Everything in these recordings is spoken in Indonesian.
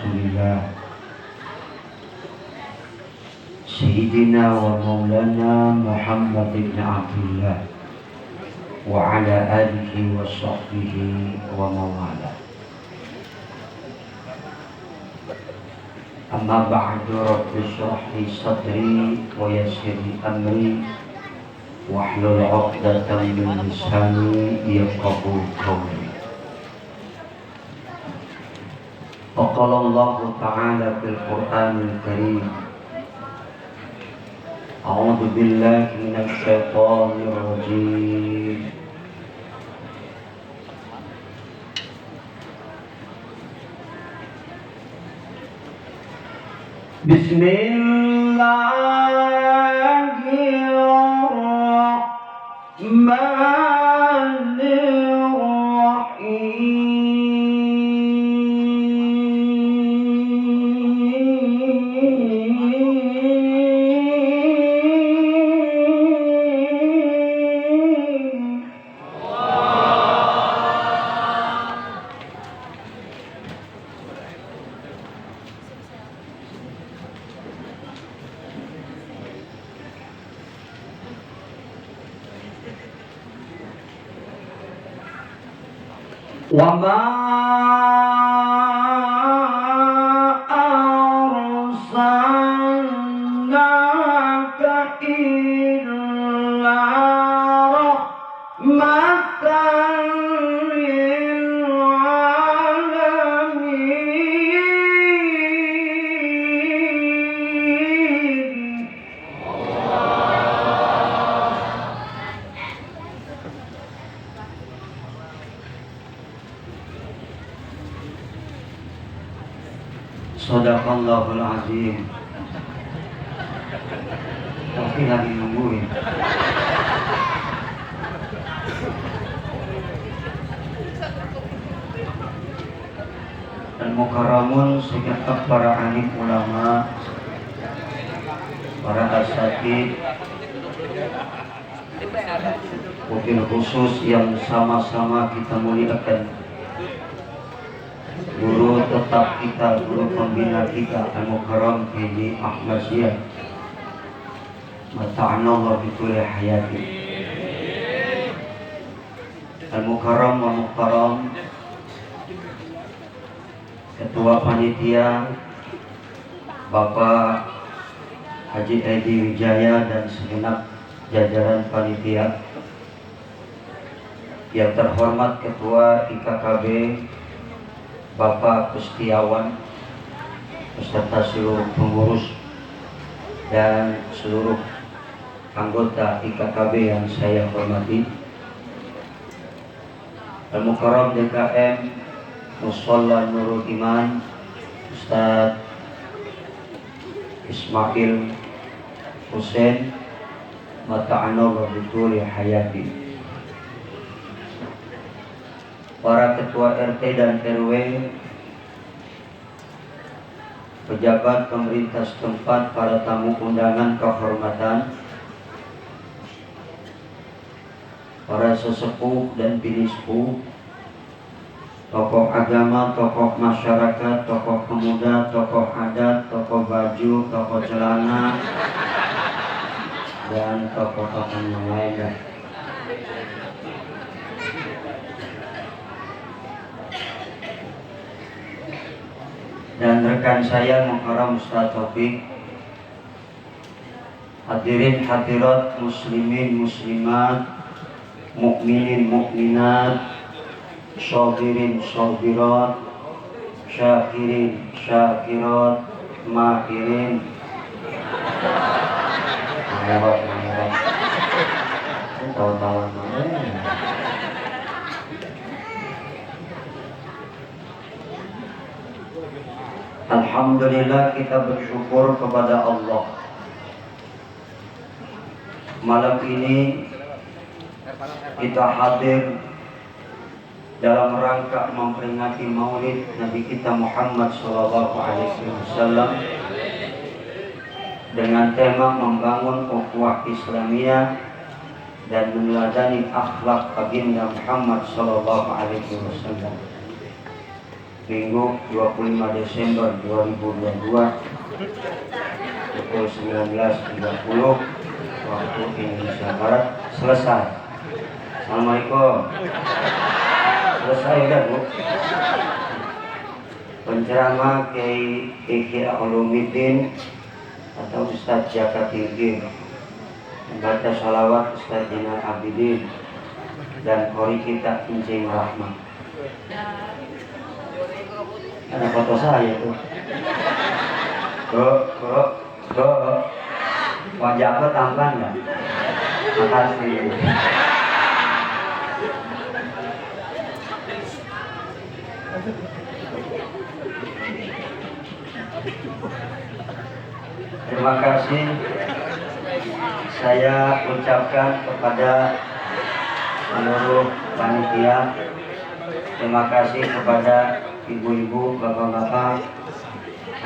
Rasulillah Sayyidina wa maulana Muhammad ibn Abdullah wa ala alihi wa sahbihi wa mawala. Amma ba'du, rabbi shrah li sadri wa yassir li amri wahlul 'uqdatam min lisani yafqahu qawli. Qala Allah Ta'ala fil Qur'anil Karim, A'udzu billahi minasy syaithanir rajim. Bismillahirrahmanirrahim. Wa ma arsalnaka illa rahmatan lil alamin. Shadaqallahul azim. Tapi lagi nungguin. Dan mukarramun segenap para alim ulama, para asatid, wabil khusus yang sama-sama kita muliakan, guru tetap kita, guru pembina kita, Al-Mukarram Haji Ahmad Ziyad, mata'anallah bikulli hayati. Al-Mukarram wa Mukarram, Ketua Panitia Bapak Haji Edi Wijaya dan segenap jajaran panitia. Yang terhormat Ketua IKKB Bapak Kustiawan beserta seluruh pengurus dan seluruh anggota IKKB yang saya hormati. Al-Mukarram DKM Musholla Nurul Iman Ustaz Ismail Hussein mata'anallah bikulli hayati. Para ketua RT dan RW, pejabat pemerintah setempat, para tamu undangan kehormatan, para sesepuh dan binispuh, tokoh agama, tokoh masyarakat, tokoh pemuda, tokoh adat, tokoh baju, tokoh celana, dan tokoh-tokoh yang lainnya. Dan rekan saya Mukarram Ustaz Taufik, hadirin hadirat, muslimin muslimat, mukminin mukminat, sabirin sabirat, syakirin syakirat, makirin mahirot tahu-tahu. Alhamdulillah, kita bersyukur kepada Allah. Malam ini kita hadir dalam rangka memperingati Maulid Nabi kita Muhammad SAW dengan tema membangun ukhuwah Islamiyah dan meneladani akhlak baginda Muhammad SAW. Minggu 25 Desember 2022 pukul 19.30 waktu Indonesia Barat. Selesai. Assalamualaikum. Selesai udah Bu. Penceramah Kiai Ihya Ulumuddin atau Ustadz Jaka Tinggi, membaca salawat Ustadz Zainal Abidin dan kori kita Incing Rahmat. Ada foto saya tuh. Wajahku tampan nggak? Makasih. Terima kasih saya ucapkan kepada seluruh panitia. Terima kasih kepada ibu-ibu, bapak-bapak,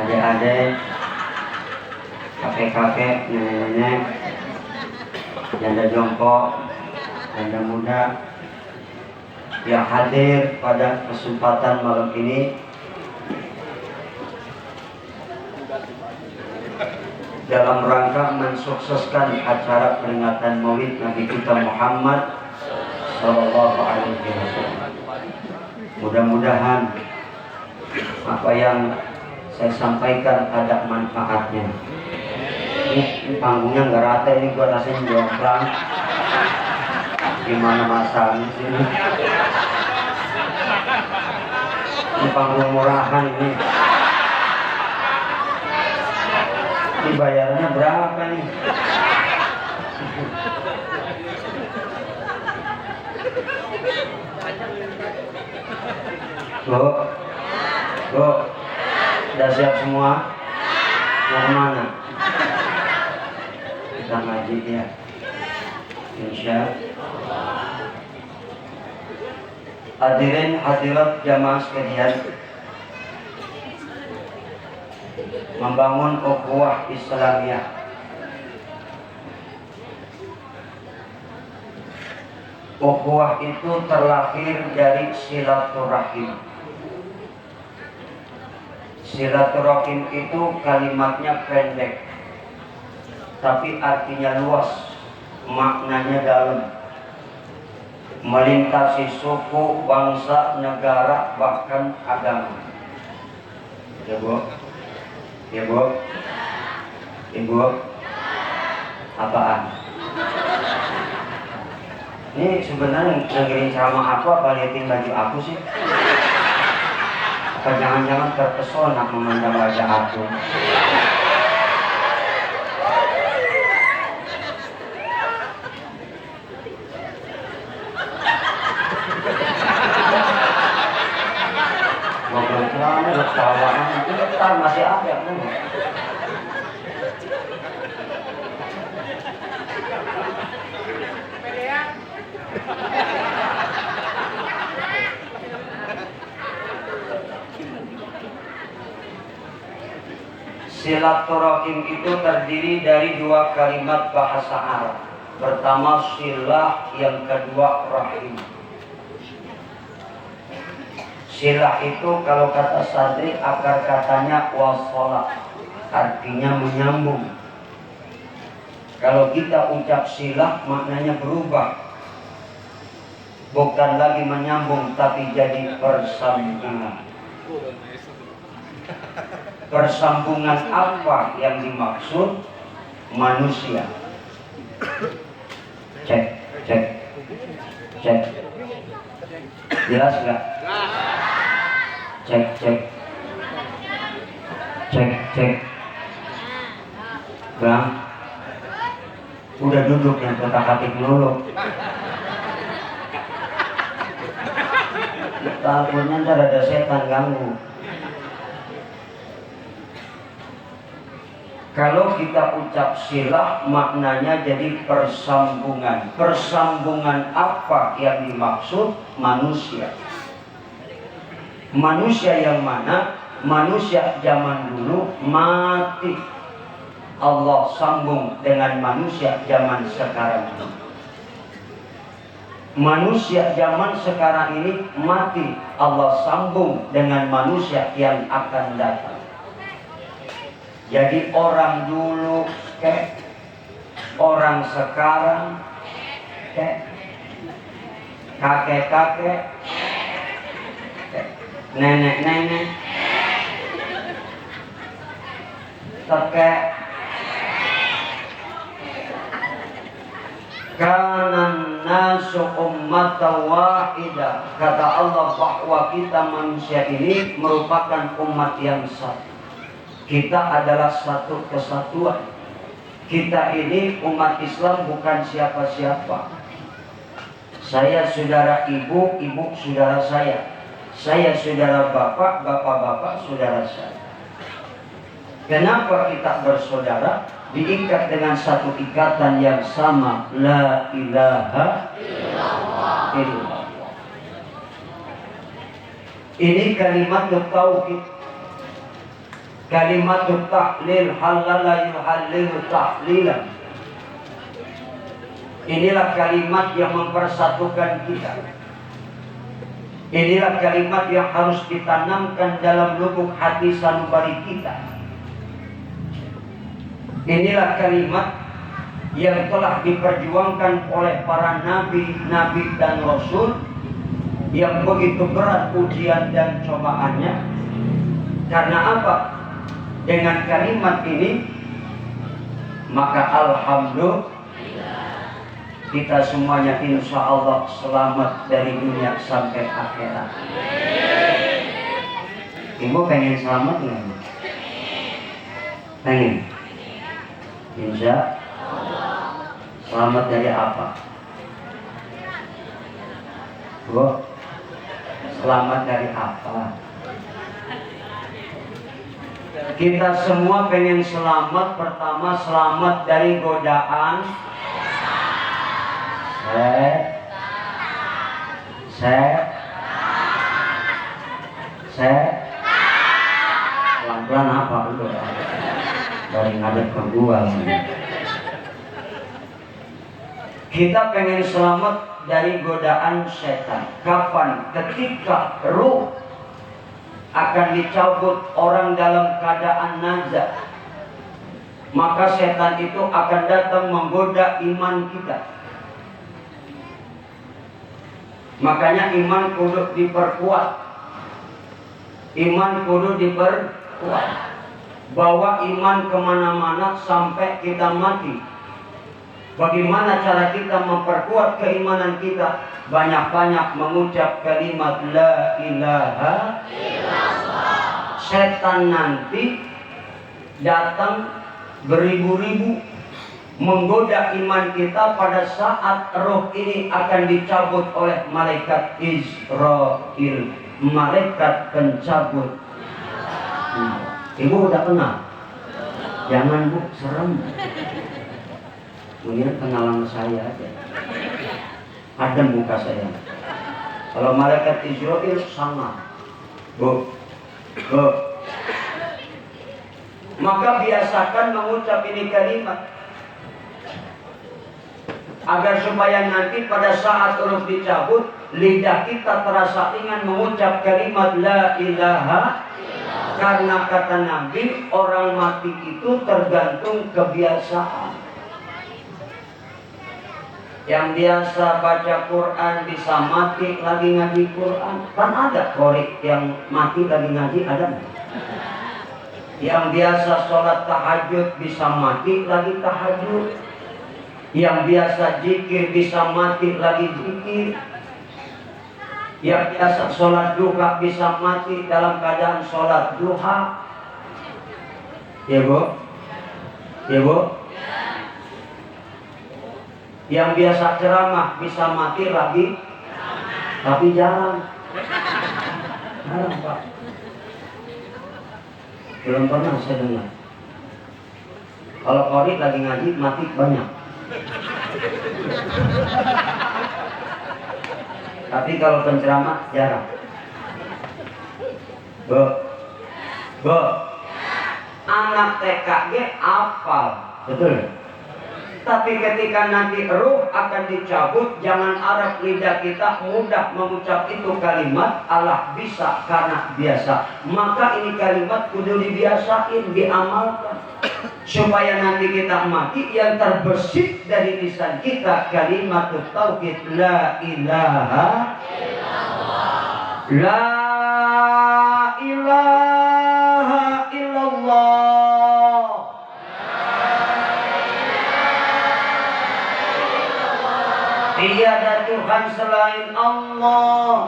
adik-adik, kakek-kakek, nenek-nenek, janda jongkok, janda muda yang hadir pada kesempatan malam ini dalam rangka mensukseskan acara peringatan Maulid Nabi kita Muhammad Sallallahu Alaihi Wasallam. Mudah-mudahan apa yang saya sampaikan ada manfaatnya. Ini panggungnya nggak rata, ini gua rasanya jomplang. Gimana masalahnya sini? Ini panggung murahan ini. Ini bayarnya berapa nih? Bu, udah siap semua? Mau kemana? Kita ngaji ya, insya Allah. Hadirin hadirat jamaah sekalian, membangun ukhuwah Islamiyah. Ukhuwah itu terlahir dari silaturahim. Silaturahim itu kalimatnya pendek, tapi artinya luas, maknanya dalam, melintasi suku, bangsa, negara, bahkan agama. Ya Bu? Ya Bu? Ibu? Apaan? Ini sebenarnya dengerin ceramah aku apa liatin baju aku sih? Apa jangan-jangan terpesona memandang wajah aku? Ngobrol celana, bertawaran, itu kita masih ada kan? Silaturahim itu terdiri dari dua kalimat bahasa Arab. Pertama silah, yang kedua rahim. Silah itu kalau kata Sadri akar katanya wasolah, artinya menyambung. Kalau kita ucap silah maknanya berubah, bukan lagi menyambung tapi jadi persambungan. Persambungan apa yang dimaksud? Manusia. Cek. Jelas gak? Cek. Bang, udah duduk yang kotak-katik dulu. Takutnya ntar ada setan ganggu. Kalau kita ucap silah maknanya jadi persambungan. Persambungan apa yang dimaksud? Manusia. Manusia yang mana? Manusia zaman dulu mati, Allah sambung dengan manusia zaman sekarang ini. Manusia zaman sekarang ini mati, Allah sambung dengan manusia yang akan datang. Jadi orang dulu orang sekarang kakek-kakek, nenek-nenek, kakek, kanan nasu ummatan wahidah. Kata Allah bahwa kita manusia ini merupakan umat yang satu. Kita adalah satu kesatuan. Kita ini umat Islam bukan siapa-siapa. Saya saudara ibu, ibu saudara saya. Saya saudara bapak, bapak saudara saya. Kenapa kita bersaudara? Diikat dengan satu ikatan yang sama, la ilaha illallah. Ini kalimat tauhid, kalimat tahlil, halala yuhallilu tahlilan. Inilah kalimat yang mempersatukan kita. Inilah kalimat yang harus ditanamkan dalam lubuk hati sanubari kita. Inilah kalimat yang telah diperjuangkan oleh para nabi dan rasul yang begitu berat ujian dan cobaannya. Karena apa? Dengan kalimat ini maka alhamdulillah kita semuanya insya Allah selamat dari dunia sampai akhirat. Ibu pengen selamat nggak? Pengen? Insya Allah. Selamat dari apa? Bu, selamat dari apa? Kita semua pengen selamat. Pertama, selamat dari godaan pelan-pelan apa dulu? Dari ngadep ke gua. Kita pengen selamat dari godaan setan. Kapan? Ketika ruh akan dicabut orang dalam keadaan nazar, maka setan itu akan datang menggoda iman kita. Makanya iman kudu diperkuat. Iman kudu diperkuat. Bawa iman kemana-mana sampai kita mati. Bagaimana cara kita memperkuat keimanan kita? Banyak-banyak mengucap kalimat la ilaha illallah. Setan nanti datang beribu-ribu menggoda iman kita pada saat roh ini akan dicabut oleh malaikat Israel, malaikat pencabut. Ibu udah kenal? Jangan bu, serem. Mungkin kenalan saya aja. Ada muka saya. Kalau malaikat Israel sama. Bu. Maka biasakan mengucap ini kalimat agar supaya nanti pada saat roh dicabut, lidah kita terasa ringan mengucap kalimat la ilaha. Karena kata Nabi, orang mati itu tergantung kebiasaan. Yang biasa baca Quran bisa mati lagi ngaji Quran. Kan ada qori yang mati lagi ngaji, ada. Yang biasa sholat tahajud bisa mati lagi tahajud. Yang biasa zikir bisa mati lagi zikir. Yang biasa sholat duha bisa mati dalam keadaan sholat duha. Ya bu? Ya bu? Yang biasa ceramah bisa mati lagi, tapi jarang. Jarang pak. Belum pernah saya dengar. Kalau qori lagi ngaji mati banyak. Tapi kalau penceramah jarang. Bu, anak TKG hafal, betul? Tapi ketika nanti ruh akan dicabut, jangan harap lidah kita mudah mengucap itu kalimat Allah bisa karena biasa. Maka ini kalimat kudu dibiasain, diamalkan, supaya nanti kita mati yang terbersih dari lisan kita kalimat tauhid la ilaha illallah. La ilaha illallah. Tiada Tuhan selain Allah.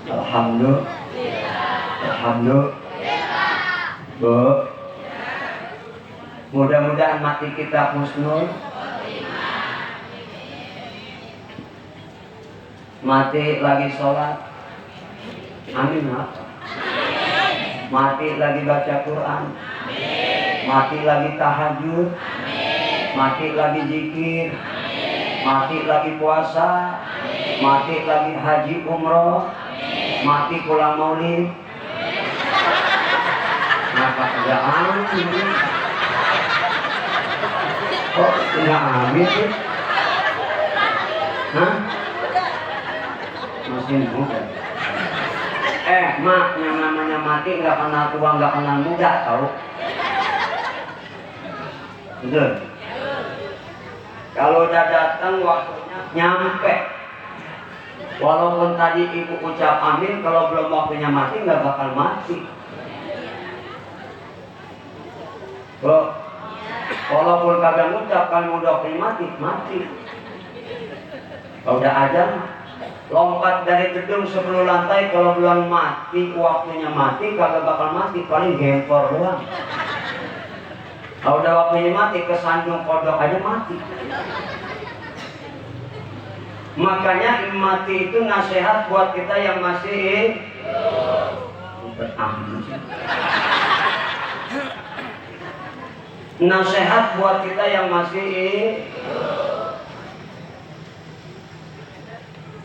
Alhamdulillah. Alhamdulillah. Bu, mudah-mudahan mati kita husnul. Mati lagi sholat. Amin. Mati lagi baca Quran. Mati lagi tahajud. Mati lagi zikir. Mati lagi puasa. Mati lagi haji umroh. Mati pulang maulid. Kenapa enggak amin? Kok enggak amin sih? Hah? Masih muda. Mak, yang namanya mati nggak kenal tua, nggak kenal muda, tahu? Betul. Kalau udah datang waktunya nyampe, walaupun tadi ibu ucap amin, kalau belum waktunya mati nggak bakal mati. Walaupun kagak ngucap, kalau udah waktunya mati. Kalau udah ajan, lompat dari gedung 10 lantai, kalau belum mati waktunya mati, kagak bakal mati, paling gempor doang. Kalau udah waktunya mati, kesandung kodok aja mati. Makanya mati itu nasihat buat kita yang masih nasihat buat kita yang masih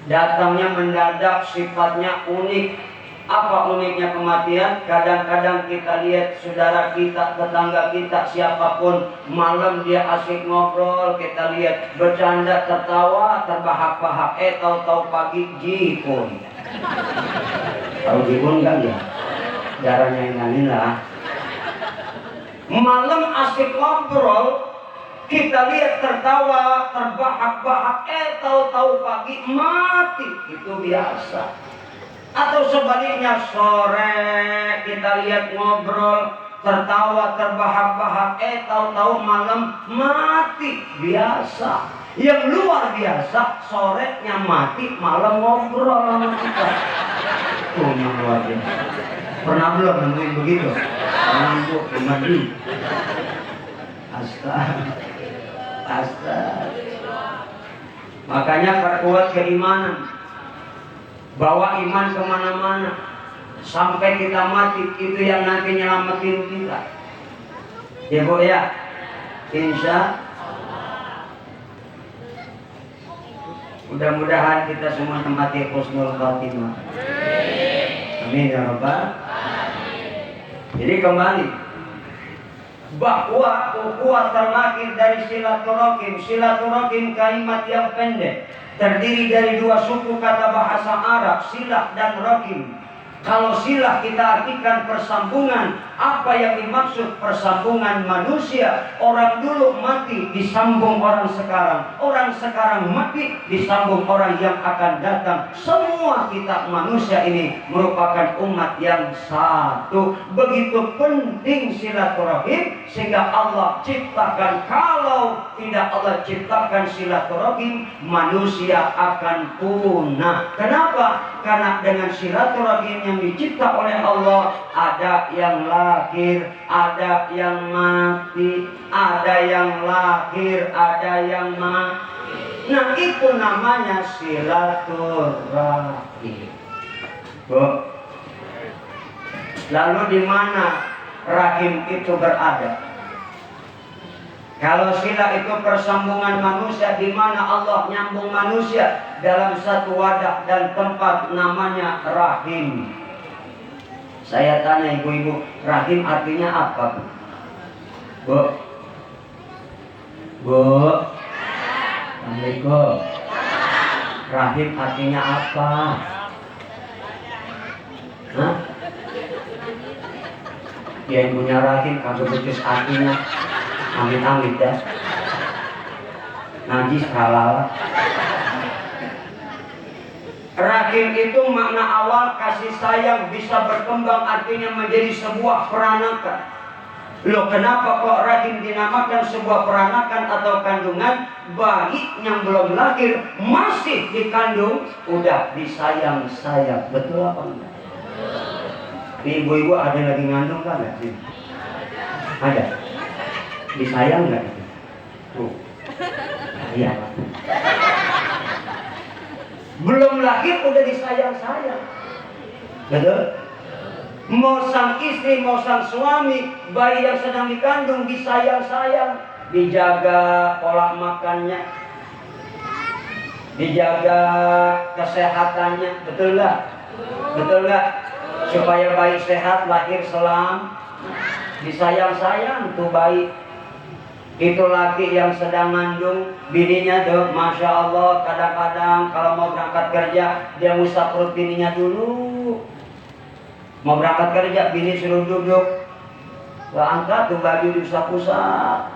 datangnya mendadak, sifatnya unik. Apa uniknya kematian? Kadang-kadang kita lihat saudara kita, tetangga kita, siapapun, malam dia asik ngobrol, kita lihat bercanda, tertawa, terbahak-bahak, tahu-tahu pagi jipun. Tahu jipun kan ya? Darahnya yang lah. Malam asik ngobrol, kita lihat tertawa, terbahak-bahak, tahu-tahu pagi mati. Itu biasa. Atau sebaliknya sore kita lihat ngobrol, tertawa, terbahak-bahak, tahu-tahu malam mati. Biasa. Yang luar biasa, sorenya mati, malam ngobrol sama kita. Yang luar biasa. Pernah belum nemuin begitu? Ngantuk, mandi. Astaga. Makanya perkuat keimanan, bawa iman kemana-mana sampai kita mati. Itu yang nanti nyelamatin kita, ya Bu ya, insya Allah. Mudah-mudahan kita semua tempati husnul khatimah. Amin ya Rabbal. Jadi kembali bahwa ukhuwah terlahir dari silaturahim. Silaturahim kalimat yang pendek, terdiri dari 2 suku kata bahasa Arab, silah dan rahim. Kalau silah kita artikan persambungan. Apa yang dimaksud persambungan manusia? Orang dulu mati, disambung orang sekarang. Orang sekarang mati, disambung orang yang akan datang. Semua kita manusia ini merupakan umat yang satu. Begitu penting silaturahim, sehingga Allah ciptakan. Kalau tidak Allah ciptakan silaturahim, manusia akan punah. Kenapa? Karena dengan silaturahim yang dicipta oleh Allah, ada yang lahir, ada yang mati, ada yang lahir, ada yang mati. Nah, itu namanya silaturahim. Bu, lalu di mana rahim itu berada? Kalau sila itu persambungan manusia, di mana Allah nyambung manusia dalam satu wadah dan tempat namanya rahim. Saya tanya ibu-ibu, rahim artinya apa, Bu? Bu, Assalamualaikum. Rahim artinya apa? Hah? Dia yang punya rahim kagak becus artinya. Amit-amit dah. Najis halal. Rahim itu makna awal kasih sayang bisa berkembang artinya menjadi sebuah peranakan. Loh, kenapa kok rahim dinamakan sebuah peranakan atau kandungan? Bayi yang belum lahir masih dikandung udah disayang-sayang. Betul apa enggak? Ibu-ibu ada lagi ngandung kan nggak sih? Ada. Disayang nggak? Tuh. Iya. Belum lahir udah disayang-sayang. Betul? Mau sang istri, mau sang suami, bayi yang sedang dikandung disayang-sayang, dijaga pola makannya, dijaga kesehatannya, betul nggak? Betul nggak? Supaya bayi sehat, lahir selam, disayang-sayang tuh bayi. Itu laki yang sedang mengandung, bininya tuh, masya Allah, kadang-kadang kalau mau berangkat kerja dia ngusap perut bininya dulu. Mau berangkat kerja, bini suruh duduk, angkat tuh baju diusap-usap.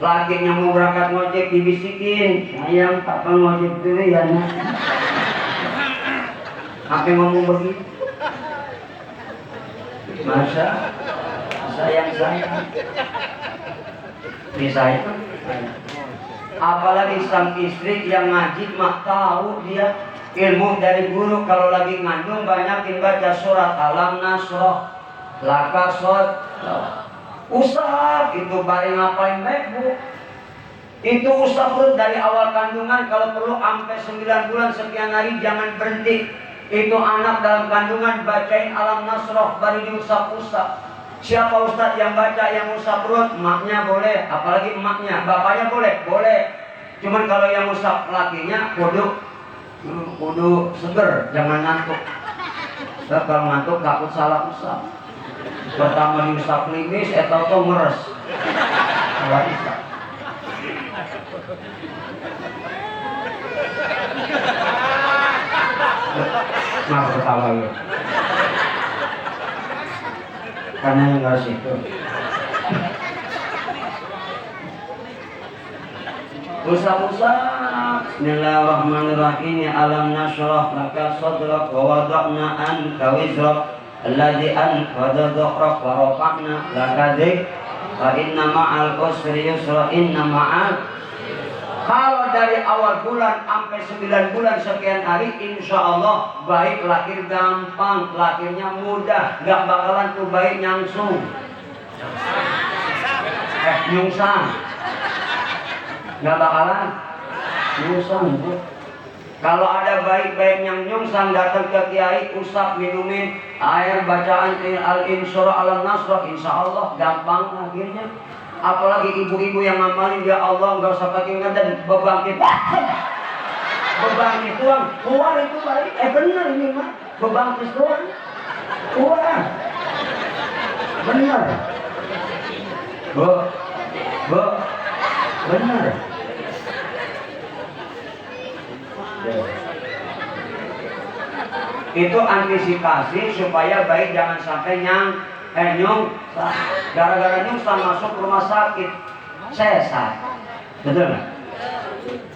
Laki yang mau berangkat ngojek dibisikin, sayang papa ngojek dulu ya nak. Sampai ngomong begitu. Masa sayang-sayang. Disayang. Apalagi sang istri yang ngaji mah tahu dia ilmu dari guru. Kalau lagi ngandung banyakin baca surat Alam Nasroh, Lakasot, usap itu bareng ngapain baik bu. Itu usap perut dari awal kandungan, kalau perlu sampai 9 bulan sekian hari jangan berhenti. Itu anak dalam kandungan bacain Alam Nasroh baru diusap-usap. Siapa ustadz yang baca yang usap perut? Emaknya boleh, apalagi emaknya. Bapaknya boleh, boleh. Cuman kalau yang usap lakinya kudu seger, jangan ngantuk. Sebab kalau ngantuk takut salah usap. Pertama diusap limis, atau meres. Salah usap. Nah, ketawa ya. Karena yang harus itu. Usap-usap. Bismillahirrahmanirrahim. Alam nashrah laka sadrak wa wada'na anka wizrak alladzi anqadha dhahrak wa rafa'na laka dzikrak fa inna ma'al usri yusra inna ma'al. Kalau dari awal bulan sampai 9 bulan sekian hari, insya Allah baik lahir gampang, lahirnya mudah, gak bakalan tuh baik nyangsung, nyungsang, gak bakalan nyungsang. Kalau ada baik-baik yang nyungsang datang ke kiai, usap minumin air bacaan al-insyara alam nasrah, insya Allah gampang lahirnya. Apalagi ibu-ibu yang ngamalin, ya Allah nggak usah pakai ngeden, bebangkit doang, keluar itu baik. Bener ini mah, bebangkit doang, keluar, bener, bener. Itu antisipasi supaya baik jangan sampai nyung, gara-gara nyungsang masuk rumah sakit, sesat, betul nggak?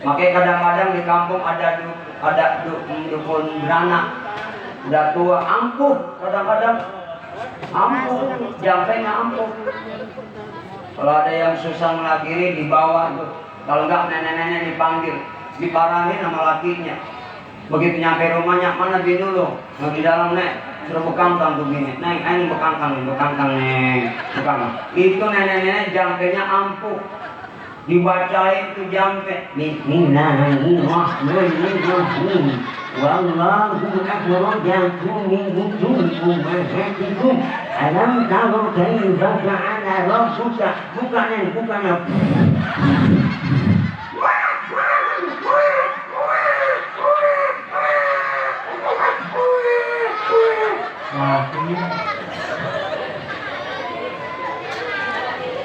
Makanya kadang-kadang di kampung ada dukun beranak, udah tua ampuh, kadang-kadang ampuh, jampenya ampuh. Kalau ada yang susah melahiri dibawa tuh, kalau nggak nenek-nenek dipanggil, diparahin sama lakinya. Begitu nyampe rumahnya, mana bini lu? Mau di dalam nek. Suruh bekangkang tuh gini, neng, ini bekangkang neng, bekangkang. Itu nenek-nenek jampenya ampuh, dibacain tuh jampe. Bismillahirrahmanirrahim. Wallahu akbar jakum alam tahu kaifa fa'ala rabbuka. Bukan.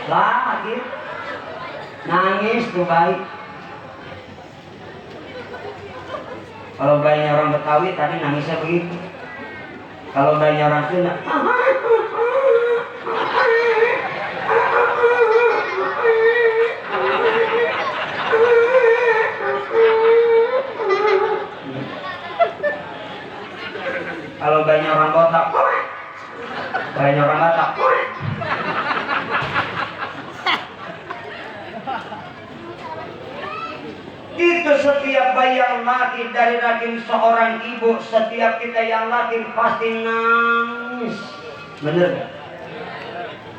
Lah gitu. Nangis tuh bayi. Kalau bayinya orang Betawi tadi nangisnya begitu. Kalau bayinya orang Sunda, kalau bayinya orang Batak, bayinya orang Batak. Itu setiap bayi yang lahir dari rahim seorang ibu, setiap kita yang lahir pasti nangis. Bener gak?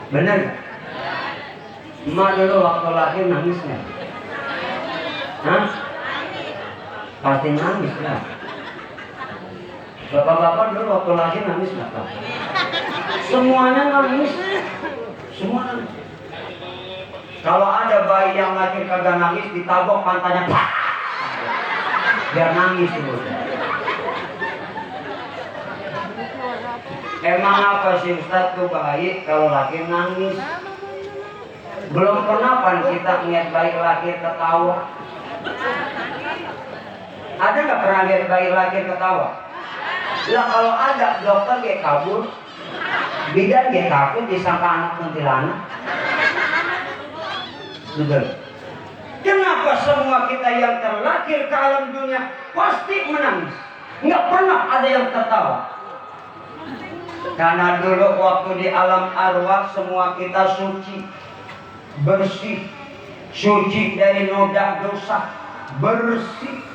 Bener gak? Emak dulu waktu lahir nangis gak? Hah? Pasti nangis lah. Bapak-bapak dulu waktu lahir nangis gak? Semuanya nangis. Semua nangis. Kalau ada bayi yang lahir kagak nangis, ditabok pantatnya, biar nangis dulu. Emang apa sih Ustaz tuh bayi kalau lahir nangis? Belum pernah kan kita lihat bayi lahir ketawa? Ada nggak pernah lihat bayi lahir ketawa? Lah kalau ada, dokter kayak kabur, bidan kayak takut disangka anak kuntilanak. Betul. Kenapa semua kita yang terlahir ke alam dunia pasti menangis? Nggak pernah ada yang tertawa. Karena dulu waktu di alam arwah semua kita suci, bersih, suci dari noda dosa, bersih.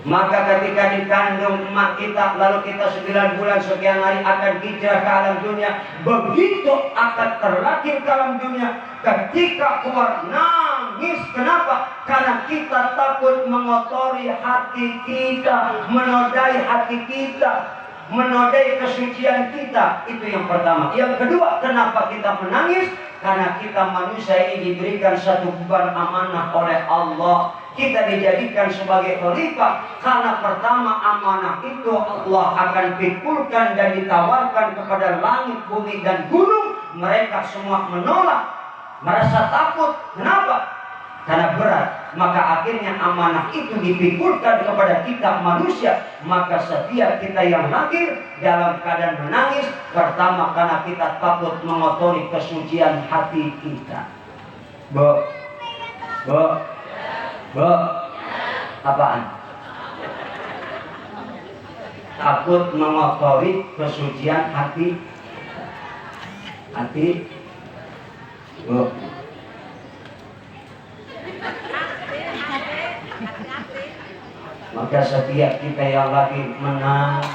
Maka ketika dikandung emak kita, lalu kita 9 bulan sekian hari akan hijrah ke alam dunia. Begitu akan terlahir ke alam dunia, ketika keluar nangis. Kenapa? Karena kita takut mengotori hati kita, menodai hati kita, menodai kesucian kita. Itu yang pertama. Yang kedua, kenapa kita menangis? Karena kita manusia ini diberikan satu beban amanah oleh Allah. Kita dijadikan sebagai khalifah. Karena pertama amanah itu Allah akan pikulkan dan ditawarkan kepada langit, bumi dan gunung. Mereka semua menolak, merasa takut. Kenapa? Karena berat. Maka akhirnya amanah itu dipikulkan kepada kita manusia. Maka setiap kita yang lahir dalam keadaan menangis, pertama karena kita takut mengotori kesucian hati kita. Bu, apaan? Takut mengotori kesucian hati. Bu. Maka setiap kita yang lahir menangis.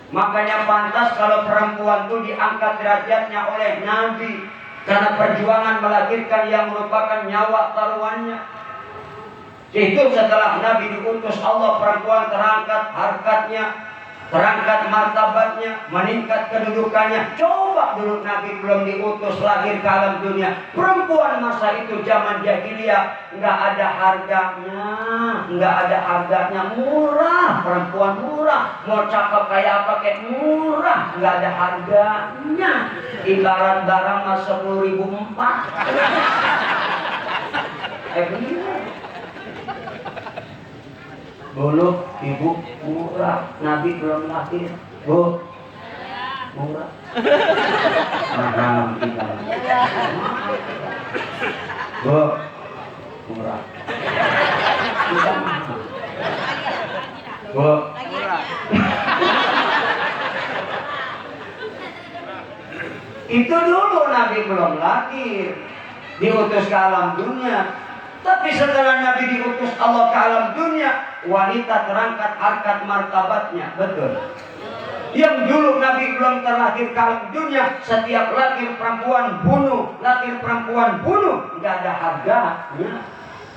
Makanya pantas kalau perempuan itu diangkat derajatnya oleh Nabi. Karena perjuangan melahirkan yang merupakan nyawa taruhannya. Itu setelah Nabi diutus Allah, perempuan terangkat harkatnya, terangkat martabatnya, meningkat kedudukannya. Coba dulu Nabi belum diutus lahir ke alam dunia, perempuan masa itu zaman jahiliyah nggak ada harganya, murah, perempuan murah, mau cakep kayak apa kayak murah, nggak ada harganya. Ibarat barang mas 10.004. Dulu ibu murah, Nabi belum lahir, bu murah. Mahal kita, bu murah. Kita mahal, bu murah. Itu dulu Nabi belum lahir, diutus ke alam dunia. Tapi setelah Nabi diutus Allah ke alam dunia, wanita terangkat harkat martabatnya. Betul. Yang dulu Nabi belum terlahir ke alam dunia, setiap lahir perempuan bunuh, nggak ada harganya.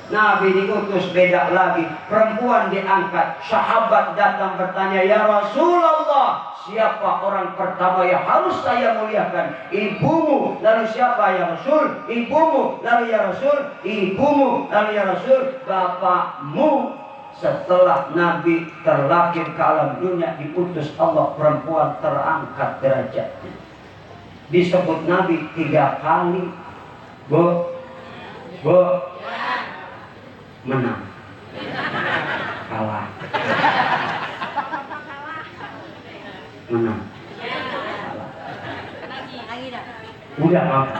Nabi diutus beda lagi, perempuan diangkat. Sahabat datang bertanya, ya Rasulullah, siapa orang pertama yang harus saya muliakan? Ibumu. Lalu siapa ya Rasul? Ibumu. Lalu ya Rasul? Ibumu. Lalu ya Rasul? Bapakmu. Setelah Nabi terlahir ke alam dunia, diutus Allah, perempuan terangkat derajatnya. disebut Nabi 3 kali. Bu, menang, kalah, menang, kalah. Udah apa?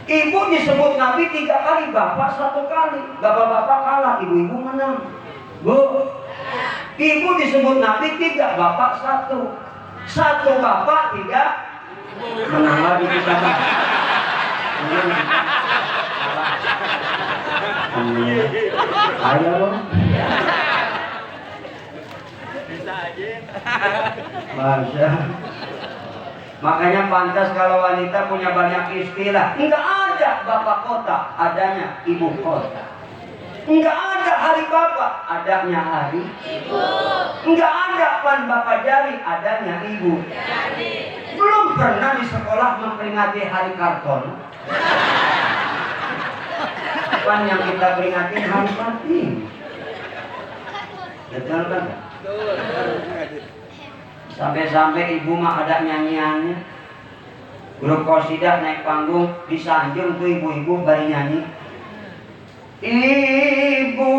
Ibu disebut Nabi 3 kali, bapak 1 kali. Bapak-bapak kalah, ibu-ibu menang. Bu, ibu disebut Nabi 3, bapak 1. 1 bapak, 3 menang lagi kita. Ayo loh. Bisa aja. Masya. Makanya pantas kalau wanita punya banyak istilah. Enggak ada bapak kota, adanya ibu kota. Enggak ada hari bapak, adanya hari ibu. Enggak ada pan bapak jari, adanya ibu jari. Belum pernah di sekolah memperingati hari karton. Pan yang kita peringati hari Kartini. Betul kan? Sampai-sampai ibu mah ada nyanyiannya. Grup qasidah naik panggung disanjung tuh ibu-ibu bari nyanyi. Ibu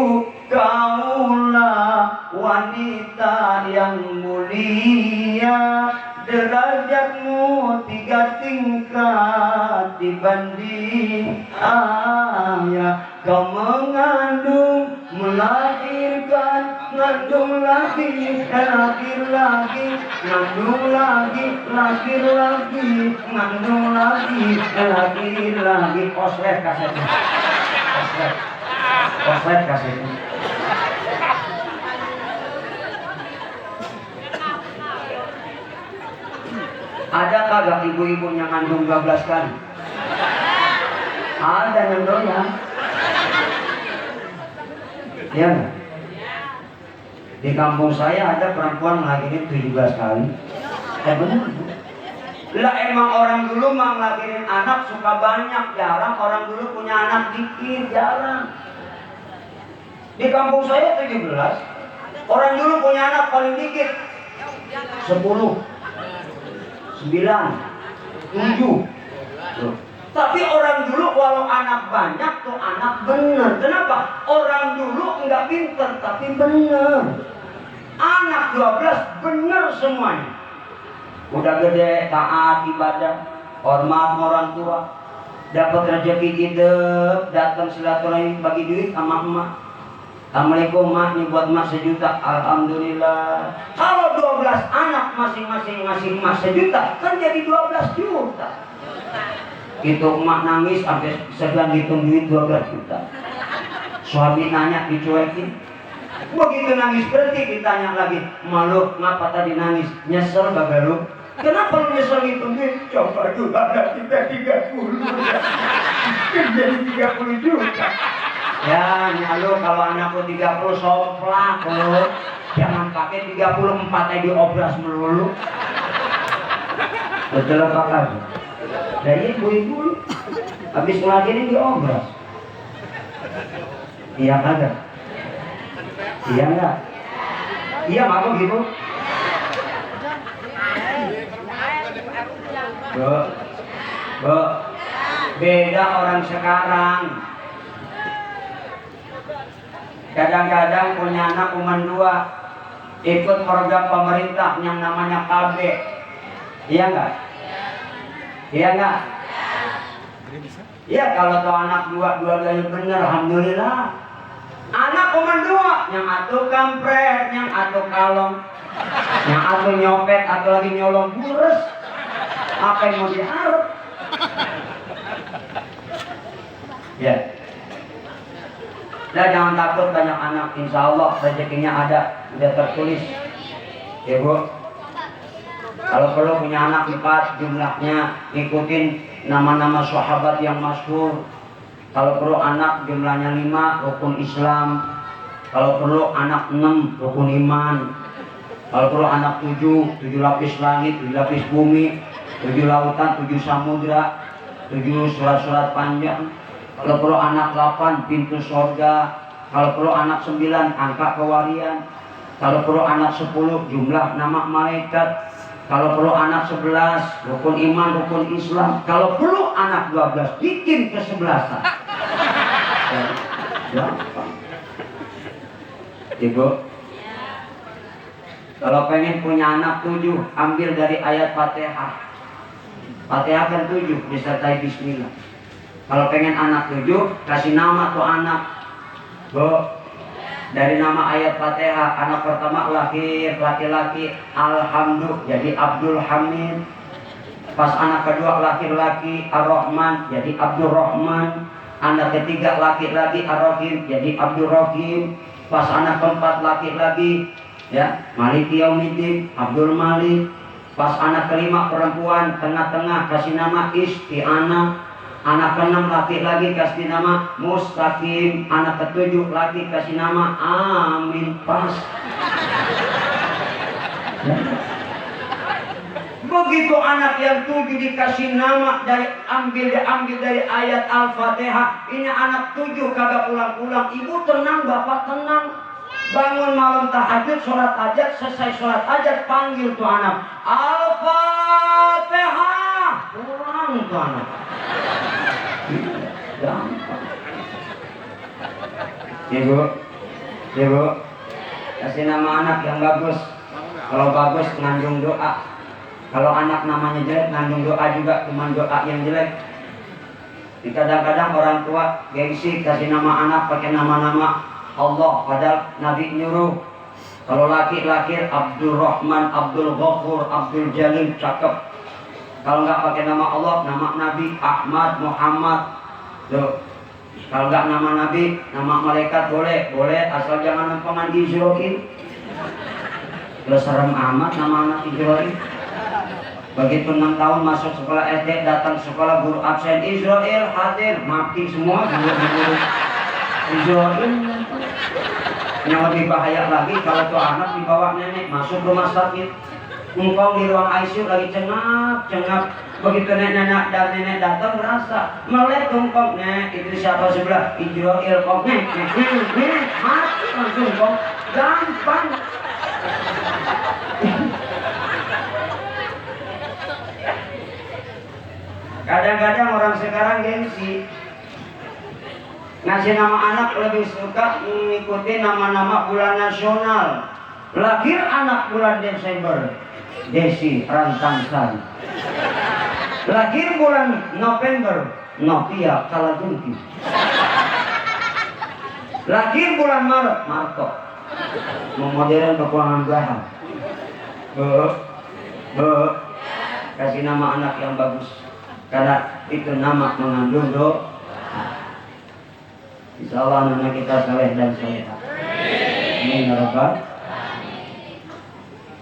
kaulah wanita yang mulia, derajatmu 3 tingkat dibanding ayah. Kau mengandung, melahirkan, ngandung lagi, lahir lagi, ngandung lagi, lahir lagi, ngandung lagi, lahir lagi. Koslet kasetnya. Koslet kasetnya. Ada kagak ibu-ibu yang ngandung 12 kali? Ada yang doyan. Iya nggak? Di kampung saya ada perempuan ngelahirin 17 kali. Benar. Lah emang orang dulu mah ngelahirin anak suka banyak, jarang orang dulu punya anak dikit, jarang. Di kampung saya 17. Orang dulu punya anak paling dikit 10, 9, 7. Tapi orang dulu walau anak banyak tuh anak bener. Kenapa? Orang dulu enggak pinter tapi bener. Anak 12 bener semuanya. Udah gede, taat, ibadah, hormat orang tua, dapat rezeki hidup, datang silaturahmi bagi duit sama emak. Assalamualaikum mak, ini buat emak 1 juta. Alhamdulillah. Kalau 12 anak masing-masing ngasih emak 1 juta, kan jadi 12 juta. Itu emak nangis sampai sedang hitung duit 12 juta. Suami nanya dicuekin. Begitu nangis berhenti ditanya lagi, malu ngapa tadi nangis? Nyesel bagai lu. Kenapa lu nyesel hitung duit? Coba dulu anak kita 30. Jadi 30 juta. Ya nyalu kalau anakku 30 soplak lu. Jangan pakai 34 aja diobras melulu. Betul apa lagi? Dari ibu-ibu habis ngelahirin diobras. Iya kagak? Iya enggak? Iya mau gitu? Bu, beda orang sekarang. Kadang-kadang punya anak cuma 2, ikut program pemerintah yang namanya KB. Iya enggak? Iya enggak? Iya kalau tuh anak 2, dua-duanya bener, alhamdulillah. Anak cuma 2, yang atuh kampret, yang atuh kalong, yang atuh nyopet, atau lagi nyolong bures. Apa yang mau diharap? Ya. Nah jangan takut banyak anak, insya Allah rezekinya ada, udah tertulis. Ya bu. Kalau perlu punya anak 4 jumlahnya, ikutin nama-nama sahabat yang masyhur. Kalau perlu anak jumlahnya 5, rukun Islam. Kalau perlu anak 6, rukun iman. Kalau perlu anak 7 lapis langit, 7 lapis bumi, 7 lautan, 7 samudra, 7 surat-surat panjang. Kalau perlu anak 8, pintu sorga. Kalau perlu anak 9, angka kewarian. Kalau perlu anak 10, jumlah nama malaikat. Kalau perlu anak 11, rukun iman, rukun Islam. Kalau perlu anak 12, bikin kesebelasan. Gampang. Ibu, kalau pengen punya anak 7, ambil dari ayat Fatihah. Fatihah kan 7, disertai bismillah. Kalau pengen anak 7, kasih nama tuh anak. Bu, dari nama ayat Fatihah, anak pertama lahir laki-laki, Alhamdulillah, jadi Abdul Hamid. Pas anak kedua laki-laki, Ar-Rahman, jadi Abdul Rahman. Anak ketiga laki-laki, Ar-Rahim, jadi Abdul Rahim. Pas anak keempat laki-laki, ya, Maliki Yaumiddin, Abdul Malik. Pas anak kelima perempuan, tengah-tengah kasih nama Isti'anah. Anak keenam laki-laki kasih nama Mustaqim. Anak ketujuh laki kasih nama Amin. Pas. Begitu anak yang 7 dikasih nama diambil dari ayat Al-Fatihah. Ini anak 7 kagak pulang-pulang. Ibu tenang, bapak tenang. Bangun malam tahajud, sholat hajat, selesai sholat hajat, panggil tuh anak. Al-Fatihah. Pulang tuh anak. Gampang. Ibu, kasih nama anak yang bagus. Kalau bagus ngandung doa. Kalau anak namanya jelek ngandung doa juga, cuma doa yang jelek. Kadang-kadang orang tua gengsi kasih nama anak pakai nama-nama Allah, padahal Nabi nyuruh. Kalau laki-laki Abdul Rahman, Abdul Ghafur, Abdul Jalil, cakep. Kalau nggak pakai nama Allah, nama Nabi Ahmad, Muhammad. Tuh. Kalau nggak nama Nabi, nama malaikat boleh asal jangan nempangan di Israel. Lo serem amat nama anak Israel. Begitu 6 tahun masuk sekolah SD, datang sekolah guru absen, Israel hadir, mati semua guru-guru Israel. Yang lebih bahaya lagi kalau tuh anak dibawa nenek masuk rumah sakit, engkau di ruang ICU lagi cengap. Begitu nenek datang merasa melek engkau, nek itu siapa sebelah Israel kok, nek mati langsung kok, gampang. Kadang-kadang orang sekarang gengsi ngasih nama anak, lebih suka mengikuti nama-nama bulan nasional. Lahir anak bulan Desember, Desi Rantangsari. Lahir bulan November, Novia Kalagunti. Lahir bulan Maret, Marto. Modern kekurangan bahan. Kasih nama anak yang bagus. Karena itu nama mengandung doa. Insya Allah anak kita saleh dan salehah. Amin ya Rabbal.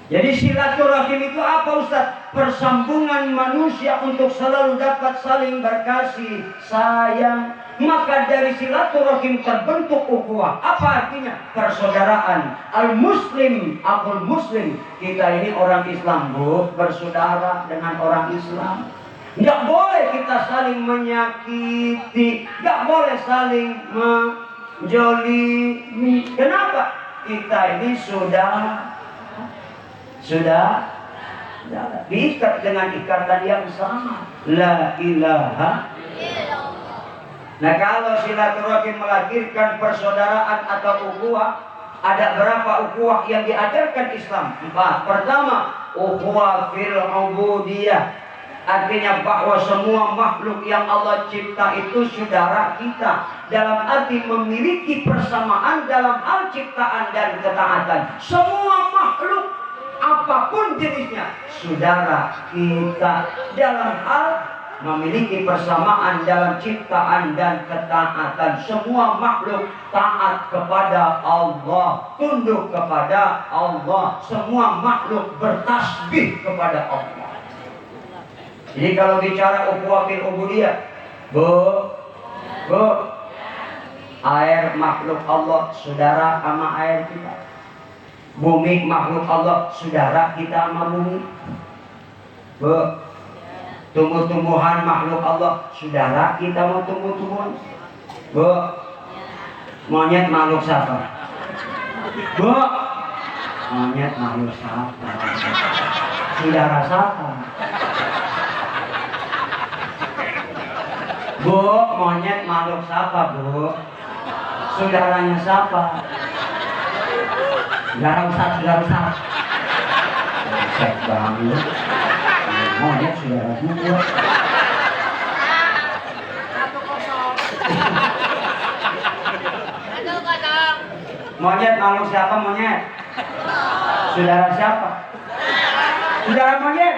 Jadi silaturahim itu apa Ustaz? Persambungan manusia untuk selalu dapat saling berkasih sayang. Maka dari silaturahim terbentuk ukhuwah. Apa artinya? Persaudaraan. Al-Muslim, akul Muslim. Kita ini orang Islam, Bu, bersaudara dengan orang Islam. Nggak boleh kita saling menyakiti, nggak boleh saling menjolimi. Kenapa? Kita ini sudah diikat dengan ikatan yang sama. La ilaha illallah. Nah, kalau silaturahim melahirkan persaudaraan atau ukhuwah, ada berapa ukhuwah yang diajarkan Islam? 4. Pertama, ukhuwah fil ubudiyah. Artinya bahwa semua makhluk yang Allah cipta itu saudara kita. Dalam arti memiliki persamaan dalam hal ciptaan dan ketaatan. Semua makhluk apapun jenisnya saudara kita. Dalam hal memiliki persamaan dalam ciptaan dan ketaatan. Semua makhluk taat kepada Allah, tunduk kepada Allah. Semua makhluk bertasbih kepada Allah. Jadi kalau bicara ukhuwah fil ubudiyah, Bu, air makhluk Allah saudara sama air kita. Bumi makhluk Allah saudara kita sama bumi. Bu, tumbuh-tumbuhan makhluk Allah saudara kita mau tumbuh-tumbuhan. Bu, monyet makhluk siapa? Bu, monyet makhluk siapa? Saudara siapa? Bu, monyet makhluk siapa, Bu? Saudaranya siapa? Saudara Ustaz. Cek banget. Monyet saudara gua. Monyet makhluk siapa, monyet? Saudara siapa? Saudara monyet.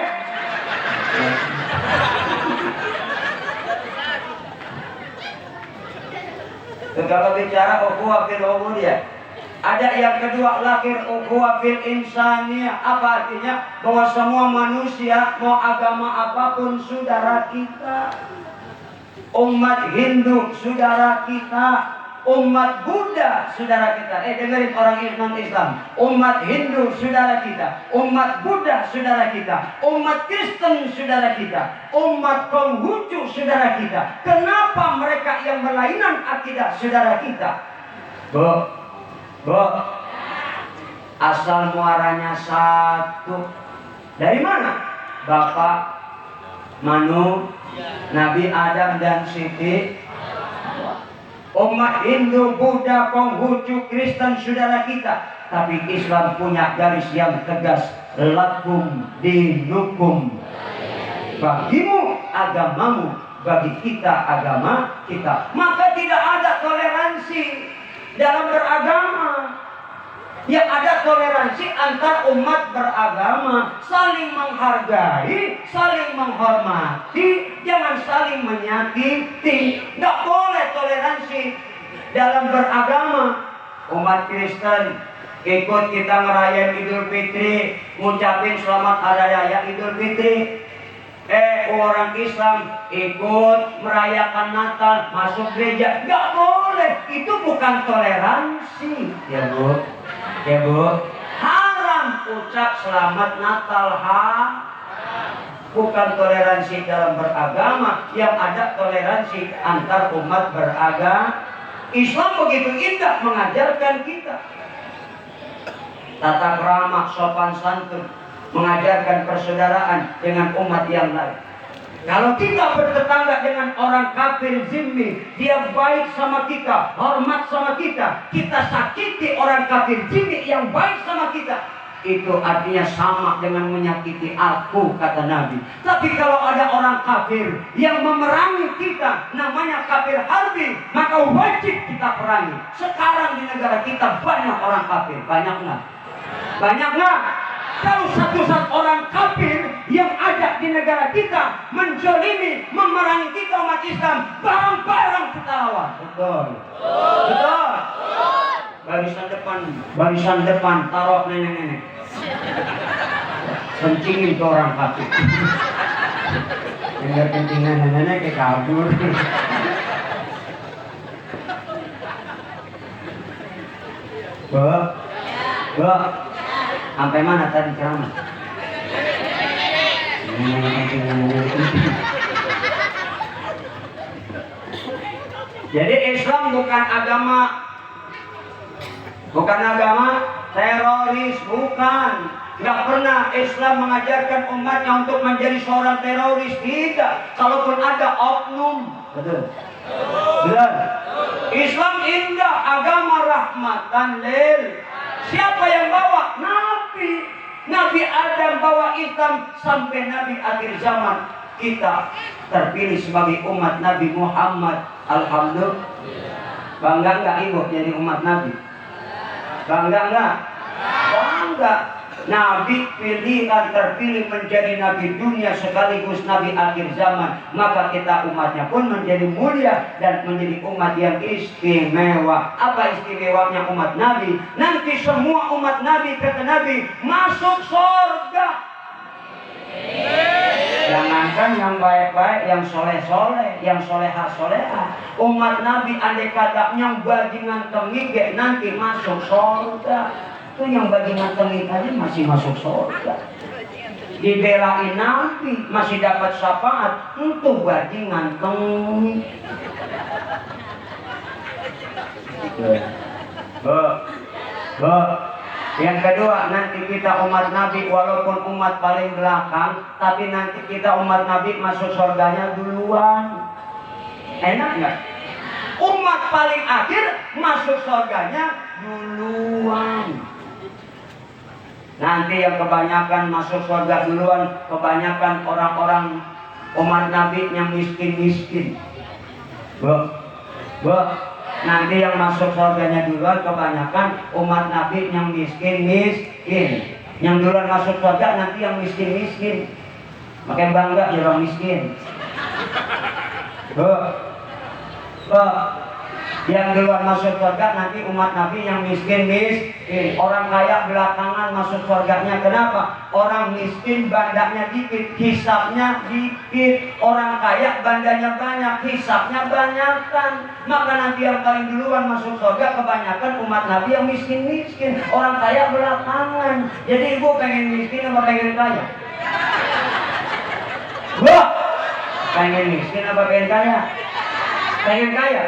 Kalau bicara ukhuwah fil ubudiyah, ada yang kedua lahir ukhuwah fil insaniyah. Apa artinya? Bahwa semua manusia mau agama apapun saudara kita. Umat Hindu saudara kita, umat Buddha saudara kita. Dengerin orang non-Islam. Umat Hindu saudara kita, umat Buddha saudara kita, umat Kristen saudara kita, umat Konghucu saudara kita. Kenapa mereka yang berlainan akidah saudara kita? Bu, asal muaranya satu. Dari mana? Bapak Manu, Nabi Adam dan Siti. Umat Hindu, Buddha, Konghucu, Kristen saudara kita. Tapi Islam punya garis yang tegas. Lakum dinukum. Bagimu agamamu, bagi kita agama kita. Maka tidak ada toleransi dalam beragama. Yang ada toleransi antar umat beragama, saling menghargai, saling menghormati, jangan saling menyakiti. Tidak boleh toleransi dalam beragama. Umat Kristen ikut kita ngerayain Idul Fitri, ngucapin selamat hari raya Idul Fitri. Orang Islam ikut merayakan Natal, masuk gereja. Tidak boleh, itu bukan toleransi. Ya Bu, haram ucap selamat Natal, bukan toleransi dalam beragama. Yang ada toleransi antar umat beragama. Islam begitu indah mengajarkan kita tata krama, sopan santun, mengajarkan persaudaraan dengan umat yang lain. Kalau kita bertetangga dengan orang kafir zimmi, dia baik sama kita, hormat sama kita, kita sakiti orang kafir zimmi yang baik sama kita, itu artinya sama dengan menyakiti aku, kata Nabi. Tapi kalau ada orang kafir yang memerangi kita, namanya kafir harbi, maka wajib kita perangi. Sekarang di negara kita banyak orang kafir, banyak nggak? Banyak nggak? Kalau satu-satu orang kafir yang ada di negara kita menzalimi, memerangi kita umat Islam, barang-barang kita lawan. Betul. Barisan depan taruh nenek-nenek. Kencingin ke orang kafir. Dengar kencingan nenek kayak kabur. Bu, sampai mana tadi ceramah? Jadi Islam bukan agama teroris, bukan. Tidak pernah Islam mengajarkan umatnya untuk menjadi seorang teroris, tidak. Kalaupun ada oknum, betul. Islam indah, agama rahmatan lil. Siapa yang bawa? Nabi Adam bawa Islam sampai Nabi akhir zaman. Kita terpilih sebagai umat Nabi Muhammad. Alhamdulillah. Bangga enggak ibu jadi umat Nabi? Bangga enggak? Bangga. Nabi pilihan terpilih menjadi Nabi dunia sekaligus Nabi akhir zaman. Maka kita umatnya pun menjadi mulia dan menjadi umat yang istimewa. Apa istimewanya umat Nabi? Nanti semua umat Nabi, kata Nabi, masuk surga. Jangankan yang baik-baik, yang soleh-soleh, yang solehah-solehah. Umat Nabi andai kata yang bajingan tengige nanti masuk surga. Itu yang bajingan tengik aja masih masuk surga. Dibelain Nabi masih dapat syafaat. Untuk bajingan tengik. Yang kedua, nanti kita umat Nabi walaupun umat paling belakang, tapi nanti kita umat Nabi masuk surganya duluan. Enak nggak? Umat paling akhir masuk surganya duluan. Nanti yang kebanyakan masuk surga duluan, kebanyakan orang-orang umat Nabi yang miskin-miskin. Nanti yang masuk surganya duluan kebanyakan umat Nabi yang miskin-miskin. Yang duluan masuk surga nanti yang miskin-miskin. Makin bangga ya orang miskin. Yang duluan masuk surga nanti umat Nabi yang miskin-miskin. Orang kaya belakangan masuk surganya. Kenapa? Orang miskin bandanya dikit, hisapnya dikit. Orang kaya bandanya banyak, hisapnya banyakan. Maka nanti yang paling duluan masuk surga kebanyakan umat Nabi yang miskin-miskin. Orang kaya belakangan. Jadi ibu pengen miskin apa pengen kaya? Wah, pengen miskin apa pengen kaya? Pengen kaya?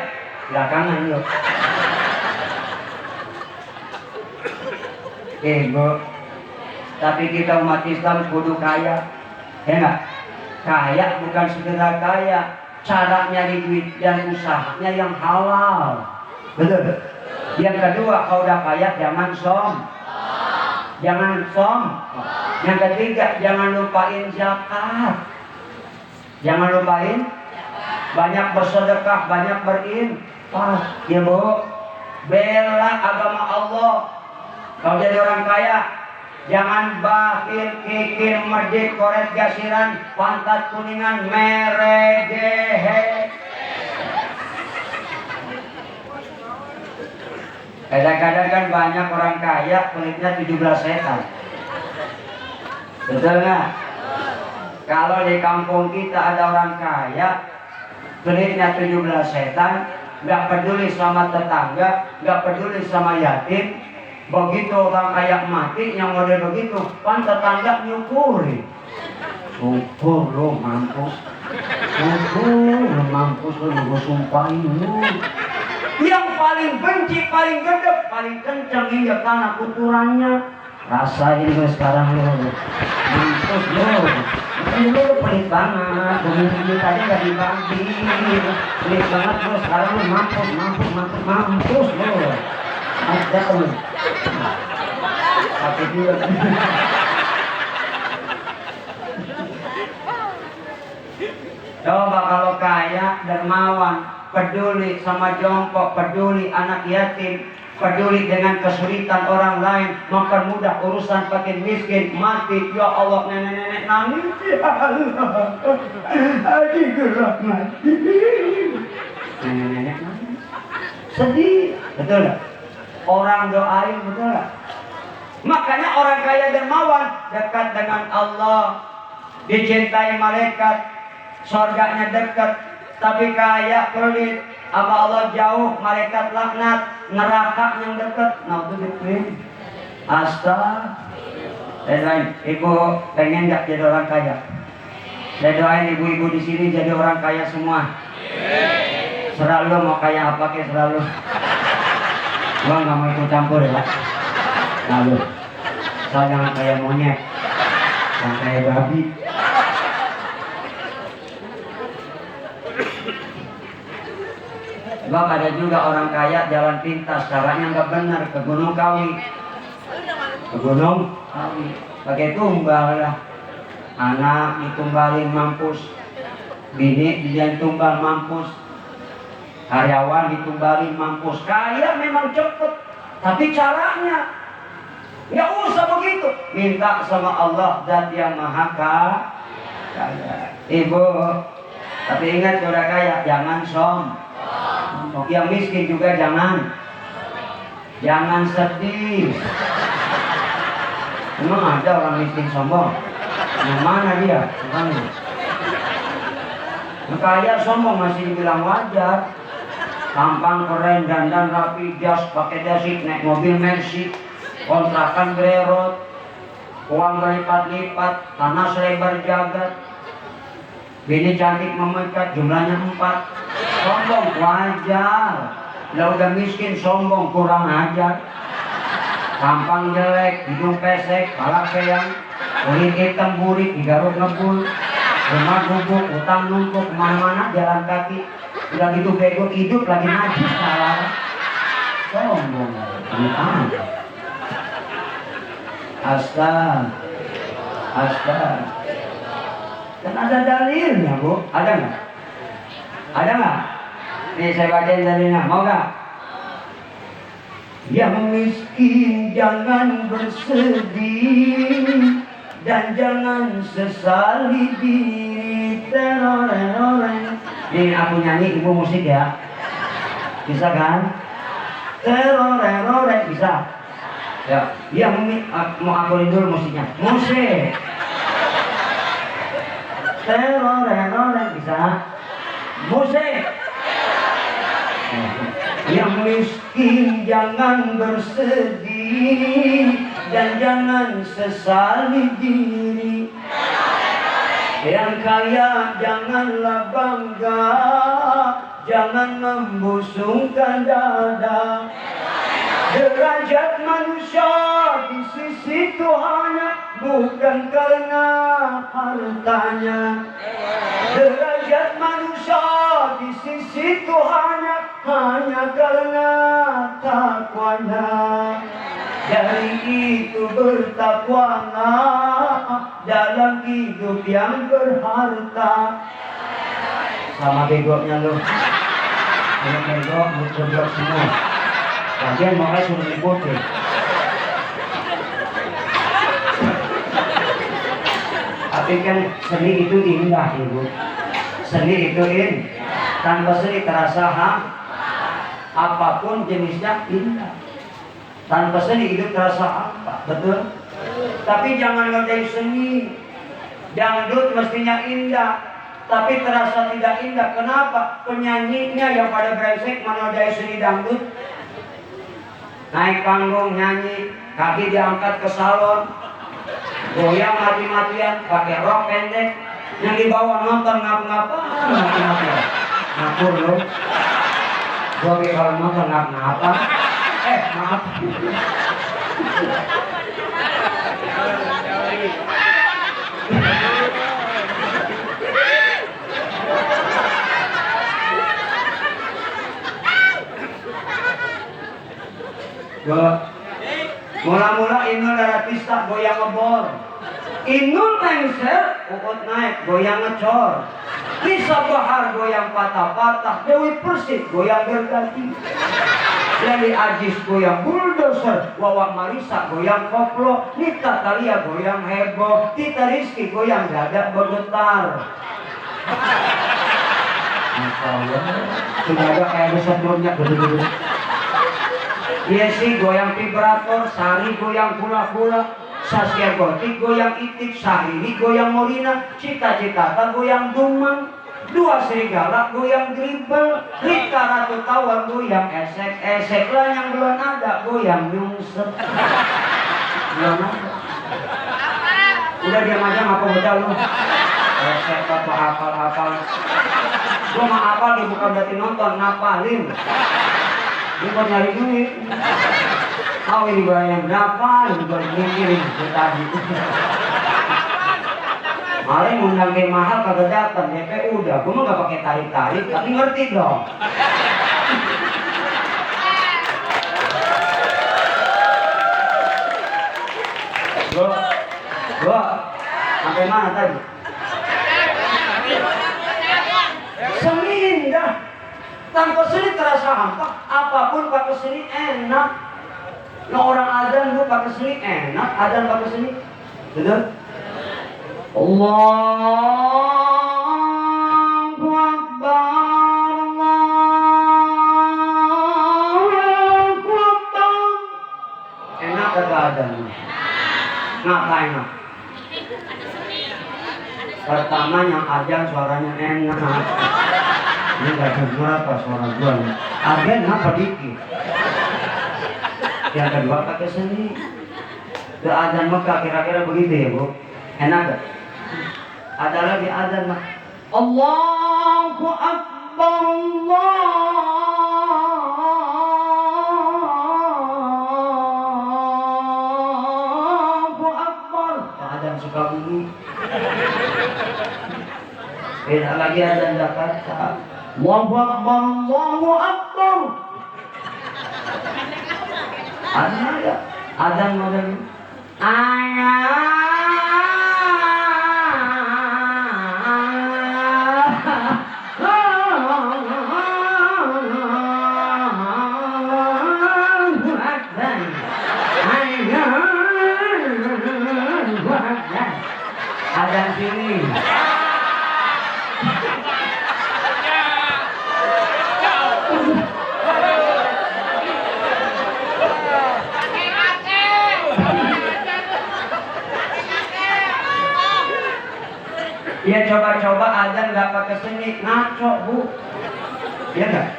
Belakangan loh. Bu, tapi kita umat Islam kudu kaya, ya enggak? Kaya bukan sekedar kaya, cara nyari duit dan usahanya yang halal, betul? Yang kedua, kalau udah kaya jangan som. Yang ketiga, jangan lupain zakat. Jangan lupain banyak bersedekah, banyak berinfak, ya Bu. Bela agama Allah. Kalau jadi orang kaya, jangan bakhil, kikir, medit, koret, gasiran, pantat kuningan, meregehe. Kadang-kadang kan banyak orang kaya kulitnya 17 setan. Betul nggak? Kalau di kampung kita ada orang kaya kulitnya 17 setan, nggak peduli sama tetangga, nggak peduli sama yatim. Begitu orang kaya mati yang model begitu, kan tetangga nyukuri. Syukur lo mampus, lo sumpahin lo. Yang paling benci, paling gedek, paling kencang hingga tanah kuturannya. Rasain lo sekarang lo, mampus lo. Ini lo pelit banget, duit tadi gak dibagi. Pelit banget lo sekarang lo mampus lo. Ada lo. Tapi juga. Coba kalau kaya, dermawan, peduli sama jongkok, peduli anak yatim, peduli dengan kesulitan orang lain, mempermudah urusan fakir miskin, mati, ya Allah, nenek-nenek nangis, ya Allah, adik gerak mati, nenek-nenek nangis, sedih, betul gak? Orang doain, betul gak? Makanya orang kaya dermawan, dekat dengan Allah, dicintai malaikat, surganya dekat. Tapi kaya pelit, apa Allah jauh, malaikat laknat, neraka yang dekat. Nah itu dipilih. Astaga. Ibu pengen gak jadi orang kaya? Saya doain ibu-ibu di sini jadi orang kaya semua. Selalu mau kaya apa ke selalu. Gua nggak mau ikut campur ya. Lalu, saya jangan kayak monyet, jangan kayak babi. Sebab ada juga orang kaya jalan pintas, caranya nggak benar, ke Gunung Kawi. Pakai tumbal lah. Anak ditumbalin mampus, bini dijadiin tumbal mampus, karyawan ditumbalin mampus. Kaya memang cepet, tapi caranya nggak usah begitu. Minta sama Allah Zat yang Maha Kaya. Ibu, tapi ingat kalau udah kaya jangan sombong. Yang miskin juga jangan sedih. Memang ada orang miskin sombong? Yang mana dia? Yang kaya sombong masih dibilang wajar. Tampang keren, dandan rapi, jas pakai dasit, naik mobil Mercy, kontrakan bererot, uang berlipat-lipat, tanah selebar jagat, bini cantik memikat, jumlahnya 4. Sombong wajar. Lah udah miskin sombong kurang ajar. tampang jelek, hidung pesek, kepala peyang, kulit hitam burik, digaruk ngebul, rumah gubuk, utang numpuk, kemana-mana jalan kaki. Udah gitu bego hidup lagi najis salah. Sombong, amit-amit. Astaga. Dan ada dalilnya, Bu. Ada nggak? Ada nggak? Nih saya bacain dalilnya, mau nggak? Yang miskin jangan bersedih dan jangan sesali diri teroreng. Nih aku nyanyi, ibu musik ya. Bisa kan? Teroreng bisa. Ya, yang mau aku dulu musiknya. Musik. Teroreng bisa. Musik. Yang miskin jangan bersedih dan jangan sesali diri. Yang kaya janganlah bangga, jangan membusungkan dada. Derajat manusia di sisi Tuhannya bukan karena hartanya. Derajat manusia di sisi Tuhannya hanya karena takwanya. Dari itu bertakwalah dalam hidup yang berharta. Sama begonya lo. Kalau bego, muter-muter semua. Bagian makanya suruh diikuti. Tapi kan seni itu indah, Ibu. Seni itu tanpa seni terasa apapun jenisnya indah. Tanpa seni itu terasa apa? Betul? Tapi jangan ngerjain seni. Dangdut mestinya indah, tapi terasa tidak indah. Kenapa? Penyanyinya yang pada brengsek menodai seni dangdut. Naik panggung nyanyi, kaki diangkat ke salon, goyang mati-matian, pakai rok pendek, yang dibawa nonton ngapa-ngapa, mati-matian. Ngapur lo, gua kalau nonton ngapa-ngapa, maaf. Mula-mula Inul Daratista goyang ngebor, Inul lengser, Uut naik goyang ngecor, Lisa Bahar goyang patah-patah, Dewi Persik goyang gergaji, Leli Ajis goyang bulldozer, Wawan Marisa goyang koplo, Nita Talia goyang heboh, Tita Rizky goyang dada bergetar. Masya Allah, sudah ada kayak besar dunia gede-gede. Iya sih goyang vibrator, Sari goyang pula-pula, Saskia Gotik goyang itik, Syahrini goyang morina, Cita-Citata goyang dumang, Dua Serigala goyang dribble, Rika Ratu Tawar goyang esek-esek, lah yang belum ada goyang nyungsep. Belum ada. Udah diam aja ngapa beda lu? Esek apa hafal-hafal. Gua mah hafal di bukan berarti nonton, ngapalin. Ini buat nyari duit. Tahu ini bayang berapa? Ini buat mikirin tadi. Malah ngundang kayak mahal kagak datang, DP udah. Gue mah gak pakai tarik-tarik, tapi ngerti dong. Gua sampai mana tadi? Seni indah. Tanpa seni terasa hampa, apapun pakai seni enak. Nah orang adzan lu pakai seni enak, adzan pakai seni, betul? Allahu Akbar, Allahu Akbar. Enak kata adzan? Ngapa enak? Pertama yang adzan suaranya enak. Ini gak dengar apa suara gua nih. Agen apa dikit. Yang kedua pakai seni. Ke adzan Mekah kira-kira begitu ya Bu. Enak gak? Ada lagi adzan Mekah. Allahu Akbar, Sukabumi. Beda lagi azan Jakarta. Allahu Akbar, Allahu Akbar. Ada azan model azan sini. Ya coba-coba azan nggak pakai seni, ngaco bu, ya nggak?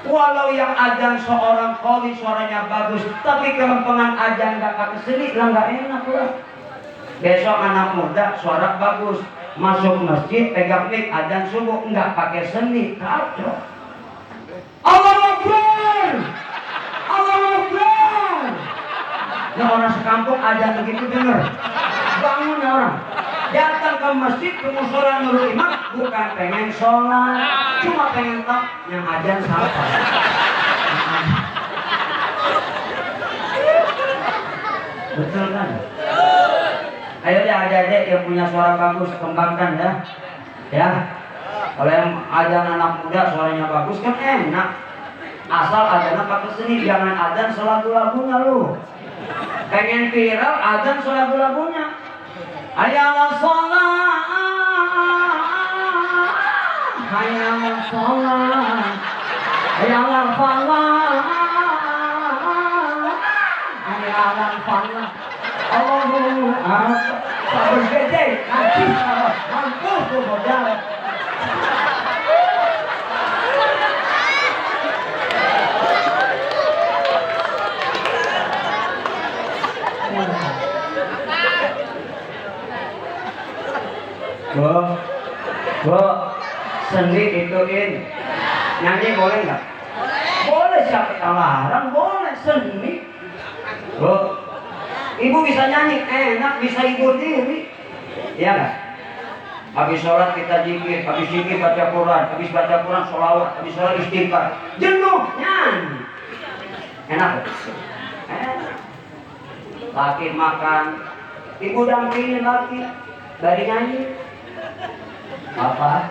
Walau yang azan seorang qoli suaranya bagus, tapi kelempengan azan nggak pakai seni, lah nggak enak lah. Besok anak muda suara bagus, masuk masjid pegang mic azan subuh nggak pakai seni, kacau. Allahu Akbar, Allahu Akbar. Ya orang sekampung azan begitu denger, bangun ya orang. Datang ke masjid ke musola Nurul Imam bukan pengen sholat, cuma pengen tahu yang azan siapa. Betul kan? Ayo deh adik-adik yang punya suara bagus kembangkan ya. Ya. Kalau yang azan anak muda suaranya bagus kan enak. Asal azannya pakai seni, jangan azan lagu-lagunya lu. Pengen viral azan lagu-lagunya. Hayya sholat, hayya sholat, hayya falah, hayya falah. Allahu Akbar. Sabar gede, ngaji sabar, mampu tuh modal. Bu, seni ituin. Nyanyi boleh nggak? Boleh, siapa yang larang? Boleh seni. Bu, ibu bisa nyanyi, enak, bisa hibur diri. Iya nggak? Habis sholat kita zikir, habis zikir baca Quran, habis baca Quran sholawat, habis sholat istighfar. Jenuh nyanyi. Enak. Enak. Laki makan, ibu dampingin laki dari nyanyi. Apa?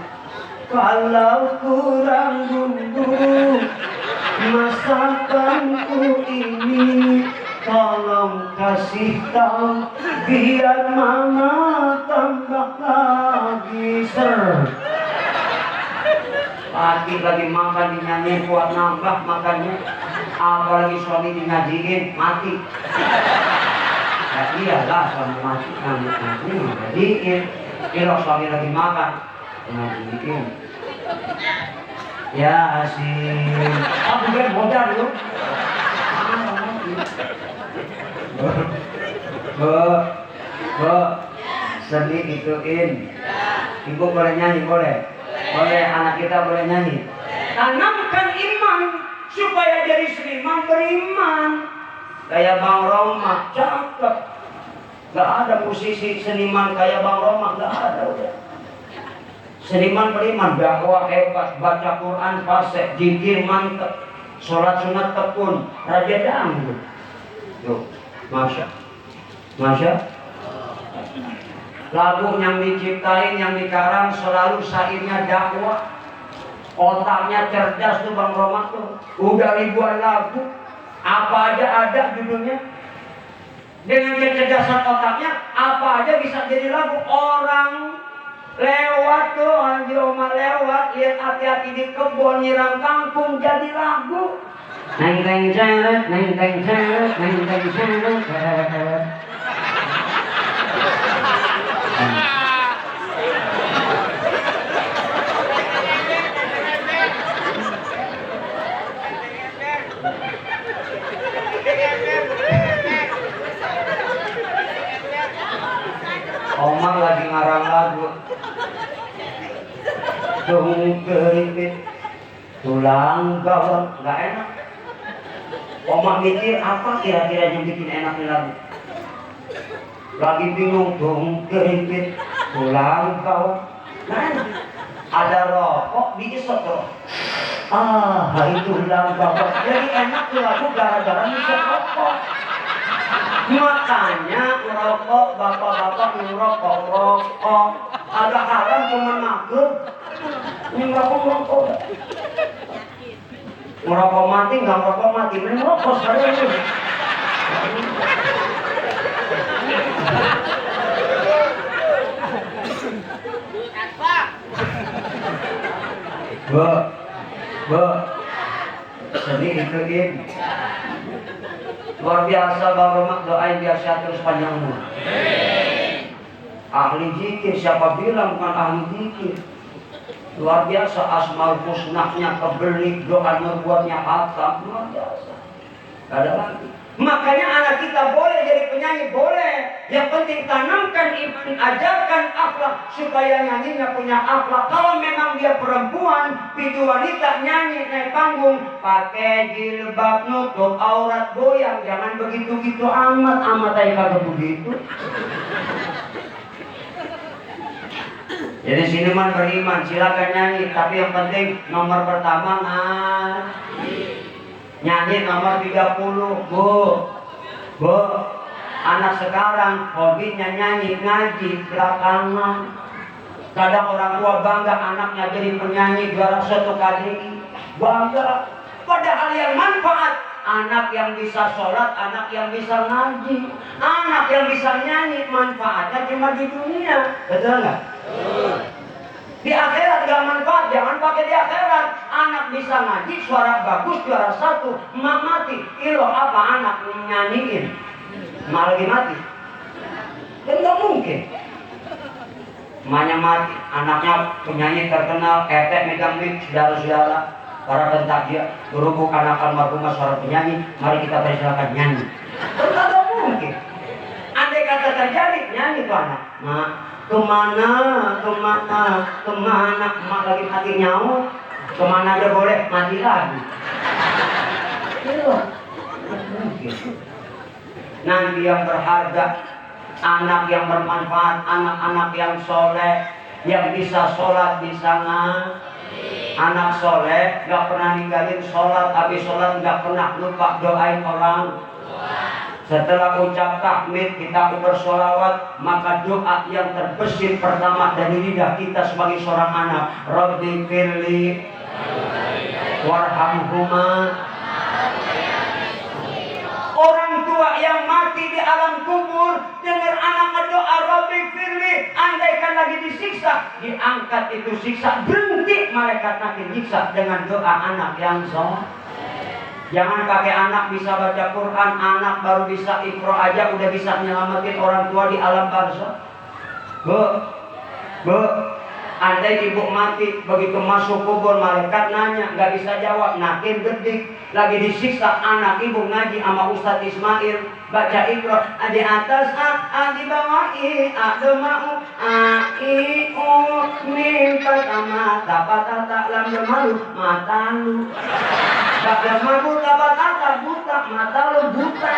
Kalau kurang bumbu masakanku ini, tolong kasih tahu biar mama tambah lagi ser. Lagi makan dinyanyiin buat nambah makannya, apalagi suami dingajiin mati. Ya iyalah suami mati ngajiin. Kalau suami lagi makan ngajiin. Ya asyik. Aku kan modal lu. Bu, seni ituin. Ibu boleh nyanyi, boleh. Boleh, anak kita boleh nyanyi. Tanamkan iman supaya jadi seniman beriman. Kayak Bang Roma, cakep. Gak ada musisi seniman kayak Bang Roma, gak ada udah. Seniman beriman, dakwah hebat, baca Quran fasih, zikir mantep, sholat sunat tekun, raja dangdut. Tuh, masya. Lagu yang diciptain, yang dikarang selalu syairnya dakwah. Otaknya cerdas tuh Bang Roma tuh. Udah ribuan lagu, apa aja ada judulnya. Dengan kecerdasan otaknya, apa aja bisa jadi lagu. Orang lewat tuh, Haji Omar lewat, lihat hati-hati di kebun, nyiram kangkung jadi lagu. Neng teng ceret, neng teng ceret, neng teng ceret. Omar lagi ngarang lagu. Dongkeripit tulang gawang, nggak enak. Omar mikir apa kira-kira yang bikin enak di lagu. lagi bingung dong kerimpit pulang kawan. Nah, ada rokok diisep tuh. Itu hilang bapak. Jadi enak tuh lagu gara-gara bisa rokok. Makanya ngerokok, bapak-bapak ngerokok, rokok. Ada haram cuma makhluk. Ngerokok. Ngerokok mati, nggak ngerokok mati. Ngerokok sekalian ini. Bu, sedih itu luar biasa Bang Romak, doain biar sehat terus panjang umur. Ahli zikir, siapa bilang bukan ahli zikir? Luar biasa, asmaul husnanya kebelik, doa nubuatnya hatam, luar biasa. Gak ada lagi. Makanya anak kita boleh jadi penyanyi, boleh. Yang penting tanamkan iman, ajarkan akhlak supaya nyanyinya punya akhlak. Kalau memang dia perempuan, pitu wanita nyanyi naik panggung, pakai jilbab nutup aurat goyang, jangan begitu-gitu amat aja kagak begitu. Jadi siniman beriman, silakan nyanyi, tapi yang penting nomor pertama nyanyi nomor 30. Bu, anak sekarang hobinya nyanyi, ngaji belakangan. Kadang orang tua bangga anaknya jadi penyanyi juara 1 KDI, bangga. Padahal yang manfaat anak yang bisa sholat, anak yang bisa ngaji, anak yang bisa nyanyi, manfaatnya cuma di dunia, betul nggak? Di akhirat gak manfaat, jangan pakai di akhirat. Anak bisa ngaji, suara bagus, juara 1, emak mati. Ilo apa anak nyanyiin? Emak lagi mati. Kan gak mungkin. Emaknya mati, anaknya penyanyi terkenal, megang mic, saudara-saudara, para pentakjir, berhubung anak almarhumah suara penyanyi, mari kita persilakan nyanyi. Kan gak mungkin. Andai kata terjadi, nyanyi tuh anak. Nah, kemana, emak lagi mati nyawa, kemana aja boleh, mati lagi. Nanti yang berharga, anak yang bermanfaat, anak-anak yang soleh, yang bisa sholat, bisa anak soleh, gak pernah ninggalin sholat, habis sholat gak pernah lupa doain orang. Setelah ucap tahmid kita bersolawat, maka doa yang terbesit pertama dari lidah kita sebagai seorang anak, Rabbi firli warhamhuma. Orang tua yang mati di alam kubur dengar anak berdoa Rabbi firli, andaikan lagi disiksa, diangkat itu siksa, berhenti malaikat nanti nyiksa dengan doa anak yang soleh. Jangan pakai anak bisa baca Quran, anak baru bisa Iqra aja udah bisa nyelamatin orang tua di alam barzakh. Bu, andai ibu mati begitu masuk kubur malaikat nanya nggak bisa jawab, nakin gedik, lagi disiksa anak ibu ngaji sama Ustadz Ismail baca Iqra, di atas di bawah ada mau mimpi sama dapat tak lam malu mata lu. Dapat mampu dapat kata buta, mata lo buta.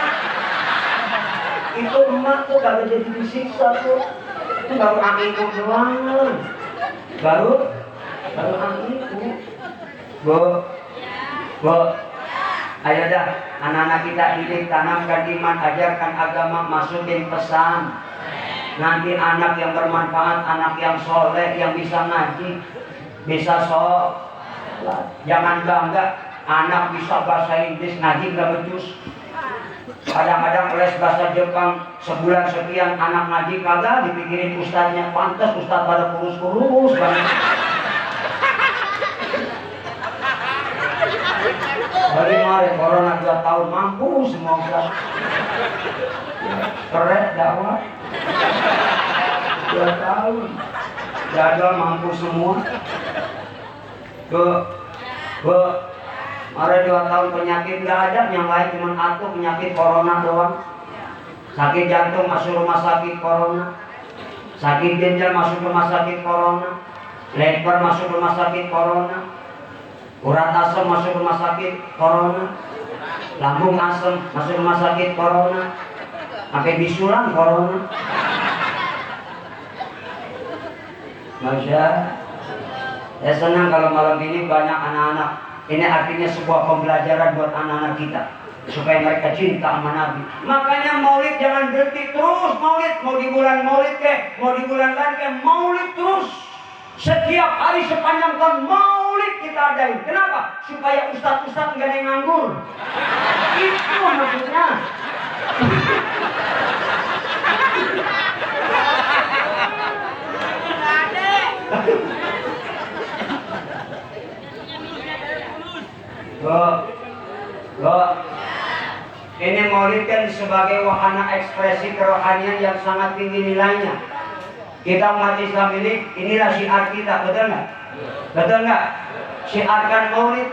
Itu emak tuh gak jadi disiksa tuh. Itu baru akiku doang. Baru akiku. Bu, ayo dah, anak-anak kita didik, tanamkan iman, ajarkan agama, masukin pesan. Nanti anak yang bermanfaat, anak yang soleh, yang bisa ngaji, bisa sholat. Jangan bangga anak bisa bahasa Inggris, ngaji nggak becus. Kadang-kadang les bahasa Jepang sebulan sekian, anak ngaji kagak, dipikirin ustadznya, pantas ustadz pada kurus-kurus banget. Hari kemarin corona 2 tahun mampu semua ustadz. Keren dakwah 2 tahun, jaga mampu semua. Bu, ada 2 tahun penyakit nggak ada, yang lain cuma satu penyakit corona doang. Sakit jantung masuk rumah sakit corona, sakit ginjal masuk rumah sakit corona, lever masuk rumah sakit corona, urat asam masuk rumah sakit corona, lambung asam masuk rumah sakit corona, Sampai bisulan corona. Masya. Saya senang kalau malam ini banyak anak-anak. Ini artinya sebuah pembelajaran buat anak-anak kita supaya mereka cinta sama Nabi. Makanya maulid jangan berhenti terus maulid. Mau di bulan maulid ke, mau di bulan lain ke, maulid terus. Setiap hari sepanjang tahun maulid kita adain. Kenapa? Supaya ustadz-ustadz nggak ada yang nganggur. Itu maksudnya. Ini maulid kan sebagai wahana ekspresi kerohanian yang sangat tinggi nilainya. Kita umat Islam inilah syiar kita, betul nggak? Betul nggak? Syiarkan maulid,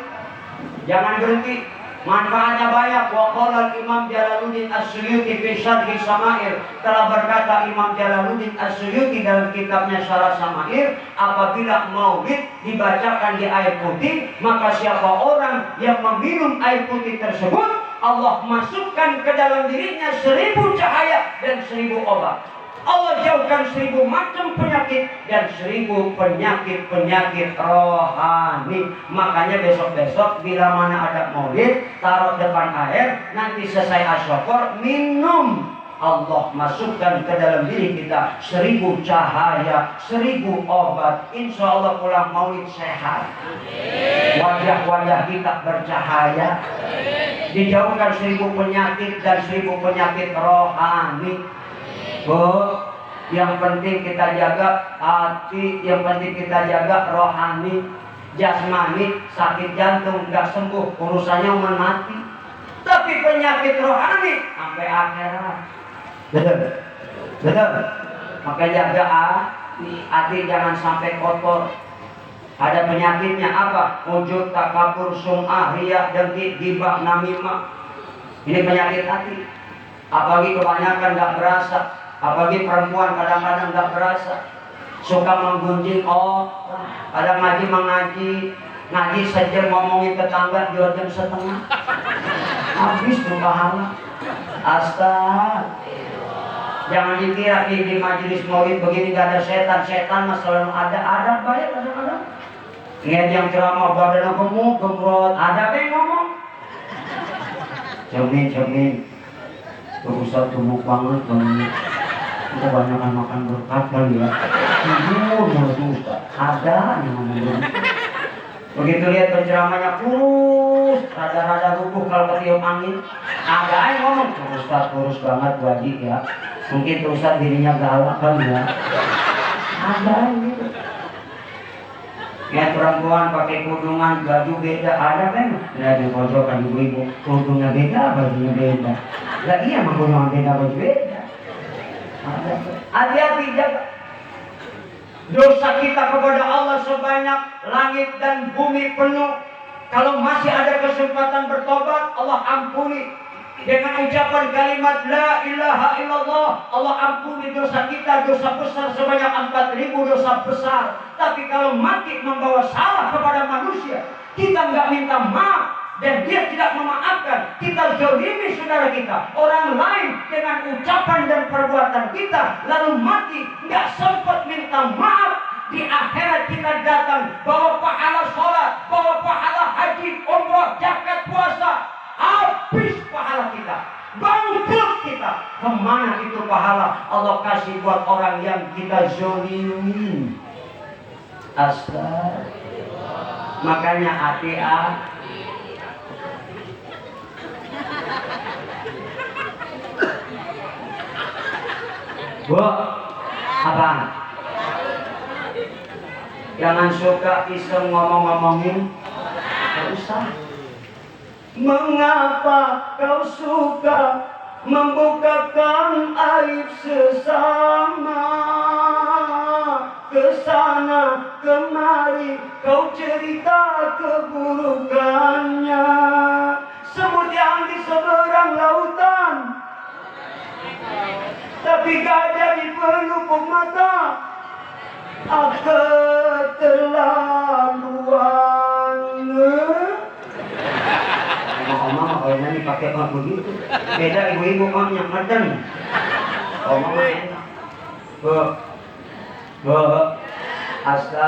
jangan berhenti. Manfaatnya banyak. Waqala Imam Jalaluddin As-Suyuti fi Syarh Samair, telah berkata Imam Jalaluddin As-Suyuti dalam kitabnya Syarah Samair, apabila maulid dibacakan di air putih, maka siapa orang yang meminum air putih tersebut, Allah masukkan ke dalam dirinya 1000 cahaya dan 1000 obat. Allah jauhkan 1000 macam penyakit dan 1000 penyakit rohani. Makanya besok-besok bila mana ada maulid, taruh depan air, nanti selesai asyukur, minum. Allah masukkan ke dalam diri kita 1000 cahaya, 1000 obat. Insya Allah pulang maulid sehat. Wajah-wajah kita bercahaya. Dijauhkan 1000 penyakit dan 1000 penyakit rohani. Yang penting kita jaga hati, yang penting kita jaga rohani. Jasmani, sakit jantung nggak sembuh, urusannya mati. Tapi penyakit rohani sampai akhirat. Betul, betul. Maka jaga hati jangan sampai kotor. Ada penyakitnya apa? Wujud, takabur, sum'ah, riya, dengki, ghibah, namimah. Ini penyakit hati. Apalagi kebanyakan nggak berasa. Apalagi perempuan kadang-kadang nggak berasa, suka menggunjing. Kadang ngaji saja ngomongin tetangga 2 jam setengah, habis tuh pahala. Astaga, jangan dikira di majelis maulid begini gak ada setan mah selalu ada baik kadang-kadang. Lihat yang ceramah badannya gemuk, ada yang ngomong. Cermin. Ustaz gemuk banget. Kita banyak makan berkat kali ya. Ustaz. Ada yang ngomong. Begitu lihat penceramahnya kurus, rada-rada rubuh kalau ketiup angin. Ada yang ngomong, Ustaz kurus banget wajib ya. Mungkin Ustaz dirinya galak kali ya. Ada gitu. Lihat perempuan pakai kudungan, baju beda, ada kan? Lihat di pojokan ibu-ibu, kudungnya beda, bajunya beda. Lah iya, kudungan beda, baju beda. Hati-hati jaga. Dosa kita kepada Allah sebanyak langit dan bumi penuh. Kalau masih ada kesempatan bertobat, Allah ampuni. Dengan ucapan kalimat La ilaha illallah, Allah ampuni dosa kita, dosa besar sebanyak 4000 dosa besar. Tapi kalau mati membawa salah kepada manusia, kita nggak minta maaf dan dia tidak memaafkan, kita zalimi saudara kita, orang lain dengan ucapan dan perbuatan kita, lalu mati nggak sempat minta maaf. Di akhirat kita datang bawa pahala sholat, bawa pahala haji, umrah, zakat, puasa, habis pahala kita, bangkrut kita. Kemana itu pahala? Allah kasih buat orang yang kita zalimi. Astagfirullah. Makanya hati-hati. Bu, apa? Jangan suka iseng ngomong-ngomongin. Gak usah. Mengapa kau suka membukakan aib sesama? Kesana kemari kau cerita keburukannya. Semut yang di seberang lautan, tapi gajah di pelupuk mata. Keterlaluan. Ngomong kalau nyanyi pakai begitu. Beda ibu-ibu yang ngeden. ngomong enak. Be, be, asa